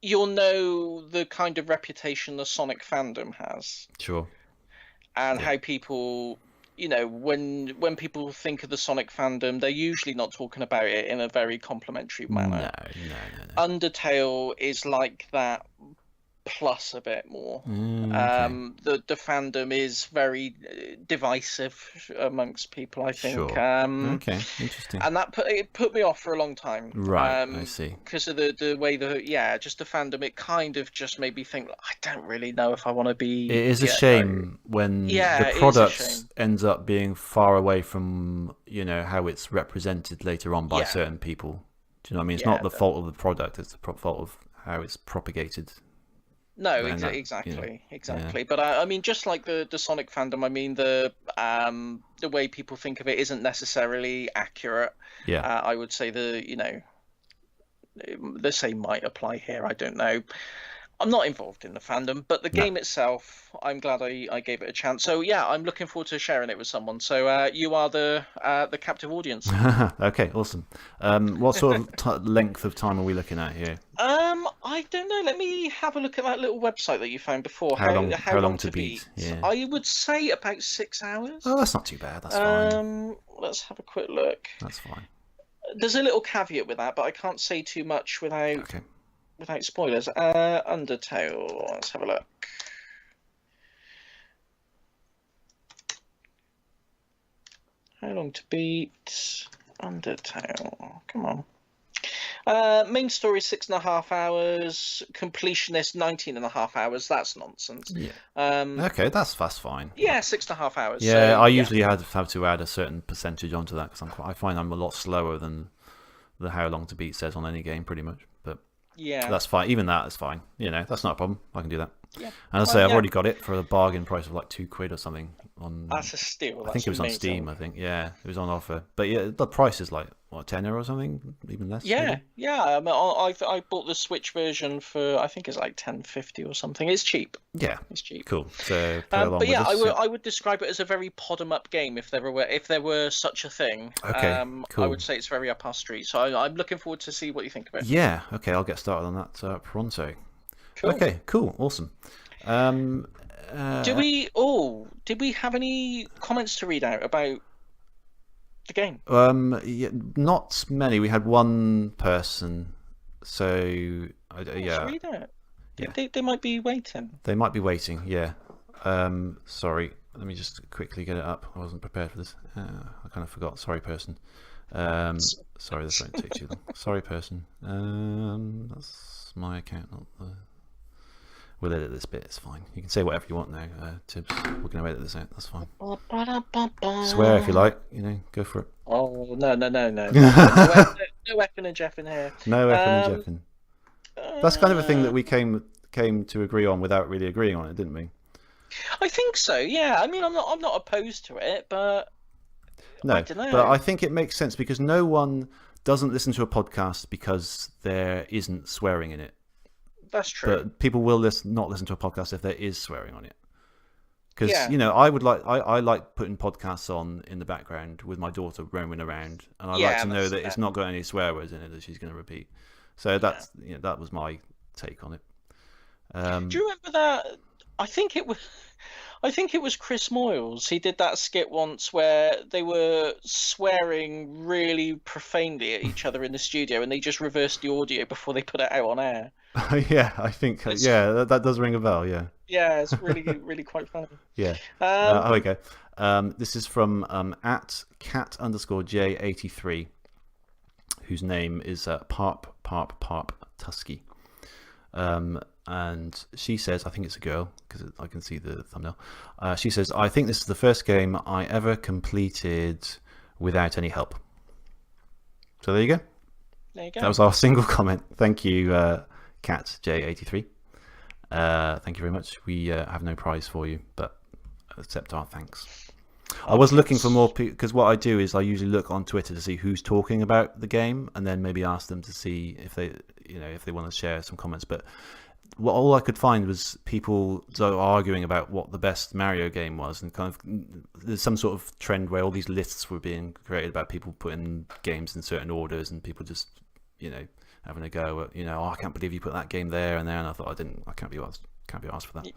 you'll know the kind of reputation the Sonic fandom has. Sure. And how people, when people think of the Sonic fandom, they're usually not talking about it in a very complimentary manner. No. Undertale is like that, plus a bit more. Okay. The fandom is very divisive amongst people, I think. Sure. Okay, interesting. And it put me off for a long time. Right, I see. Because of the way just the fandom, it kind of just made me think, I don't really know if I want to be. It is a shame when the product ends up being far away from, how it's represented later on by certain people. Do you know what I mean? It's not the fault of the product, it's the fault of how it's propagated. No, exactly. Yeah. But I mean, just like the Sonic fandom, I mean, the way people think of it isn't necessarily accurate. Yeah. I would say the same might apply here. I don't know. I'm not involved in the fandom, but the game itself, I'm glad I gave it a chance. So yeah, I'm looking forward to sharing it with someone. So you are the captive audience. Okay, awesome. What sort of length of time are we looking at here? I don't know. Let me have a look at that little website that you found before. How long to beat? Yeah. I would say about 6 hours. Oh, that's not too bad. That's fine. Let's have a quick look. That's fine. There's a little caveat with that, but I can't say too much without spoilers. Undertale. Let's have a look. How long to beat? Undertale. Come on. Main story 6.5 hours. Completionist 19.5 hours. That's nonsense. Yeah. Okay, that's fine. Yeah, 6.5 hours. Yeah, so, I usually have to add a certain percentage onto that because I find I'm a lot slower than the how long to beat says on any game, pretty much. But yeah, that's fine. Even that is fine. That's not a problem. I can do that. Yeah. And I'll say I've already got it for a bargain price of like £2 or something. That's a steal. I think it was amazing. On Steam. I think it was on offer. But yeah, the price is like what, €10 or something, even less. Yeah, maybe? Yeah. I bought the Switch version for I think it's like $10.50 or something. It's cheap. Yeah, it's cheap. Cool. So, but yeah, I would describe it as a very pod 'em up game if there were such a thing. Okay, cool. I would say it's very up our street. So I'm looking forward to see what you think of it. Yeah. Okay, I'll get started on that pronto. Cool. Okay. Cool. Awesome. Did we have any comments to read out about the game? Yeah, not many. We had one person, so yeah. Read it. Yeah. They might be waiting. They might be waiting. Yeah. Sorry. Let me just quickly get it up. I wasn't prepared for this. I kind of forgot. Sorry, person. Sorry, this won't take too long. Sorry, person. That's my account. Not the... We'll edit this bit, it's fine. You can say whatever you want now, Tibbs. We're going to edit this out, that's fine. Swear if you like, go for it. Oh, no. No effing and jeffing here. No effing and jeffing. That's kind of a thing that we came to agree on without really agreeing on it, didn't we? I think so, yeah. I mean, I'm not opposed to it, but... No, I don't know. But I think it makes sense because no one doesn't listen to a podcast because there isn't swearing in it. That's true. But people will not listen to a podcast if there is swearing on it. Because I like putting podcasts on in the background with my daughter roaming around, and I like to know that it's not got any swear words in it that she's going to repeat. So that was my take on it. Do you remember that? I think it was Chris Moyles. He did that skit once where they were swearing really profanely at each other in the studio, and they just reversed the audio before they put it out on air. Yeah, I think that does ring a bell. Yeah. Yeah, it's really really quite funny. Yeah. Here we go. This is from @cat_J83, whose name is Parp Tusky. And she says, I think it's a girl because I can see the thumbnail. She says, I think this is the first game I ever completed without any help. So there you go. There you go. That was our single comment. Thank you, Cat J83. Thank you very much. We have no prize for you, but accept our thanks. I was looking for more people because what I do is I usually look on Twitter to see who's talking about the game and then maybe ask them to see if they want to share some comments. But all I could find was people arguing about what the best Mario game was, and kind of there's some sort of trend where all these lists were being created about people putting games in certain orders and people just having a go at I can't believe you put that game there and there, and I thought I can't be asked for that.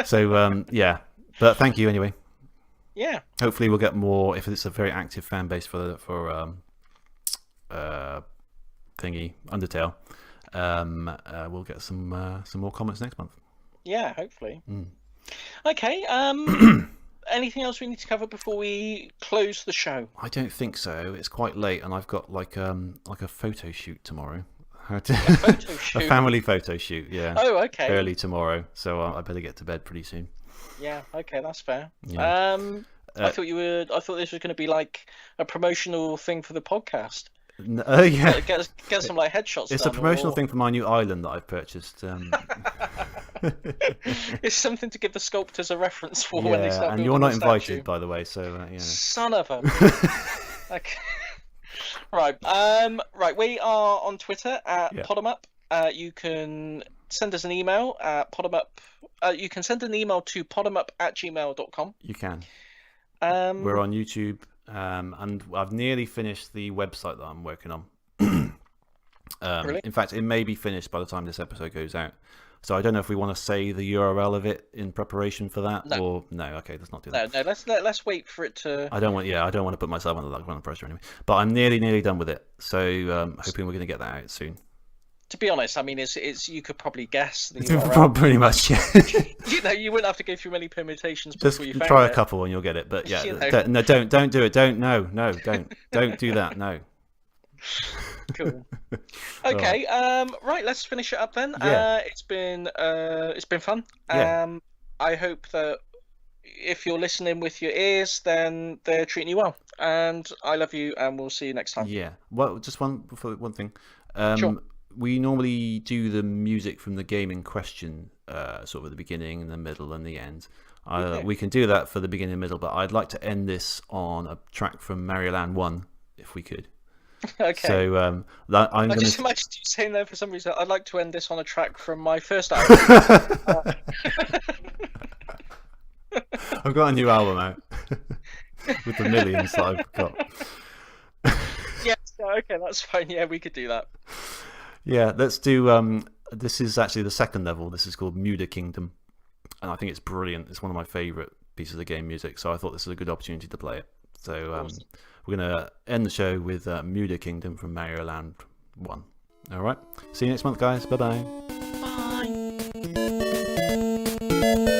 So yeah, but thank you anyway. Yeah. Hopefully we'll get more if it's a very active fan base for thingy Undertale. we'll get some more comments next month. Yeah, hopefully. Okay. Anything else we need to cover before we close the show? I don't think so. It's quite late, and I've got like a photo shoot tomorrow. A photo shoot? A family photo shoot. Yeah. Oh, okay. Early tomorrow, so I better get to bed pretty soon. Yeah. Okay, that's fair. Yeah. I thought this was going to be like a promotional thing for the podcast. Yeah. Get some like headshots. It's a promotional thing for my new island that I've purchased. It's something to give the sculptors a reference for when they start. And you're not invited, by the way. So Son of a. Okay. Right. Right. We are on Twitter at Podemup. You can send us an email at Podemup. You can send an email to podemup@gmail.com. You can. We're on YouTube, and I've nearly finished the website that I'm working on. Really? In fact, it may be finished by the time this episode goes out. So I don't know if we want to say the URL of it in preparation for that, or no. Okay, let's not do that. No. Let's wait for it to. I don't want to put myself under that pressure anyway. But I'm nearly done with it. So hoping we're going to get that out soon. To be honest, I mean, it's you could probably guess the URL. Pretty much, yeah. You wouldn't have to go through many permutations Just before you found try it. a couple and you'll get it. But yeah, no, don't do it. Don't do that. No. Cool. Okay. Right. Let's finish it up then. Yeah. It's been fun. Yeah. I hope that if you're listening with your ears, then they're treating you well. And I love you, and we'll see you next time. Yeah. Well, just one thing. Sure. We normally do the music from the game in question, sort of at the beginning, and the middle, and the end. We can do that for the beginning and middle, but I'd like to end this on a track from Mario Land 1, if we could. Okay. So I just imagine you saying that for some reason. I'd like to end this on a track from my first album. I've got a new album out with the millions that I've got. Yes. Okay, that's fine. Yeah, we could do that. Yeah, let's do. This is actually the second level. This is called Muda Kingdom, and I think it's brilliant. It's one of my favourite pieces of game music, so I thought this was a good opportunity to play it. So awesome. We're going to end the show with Muda Kingdom from Mario Land 1. All right. See you next month, guys. Bye-bye. Bye.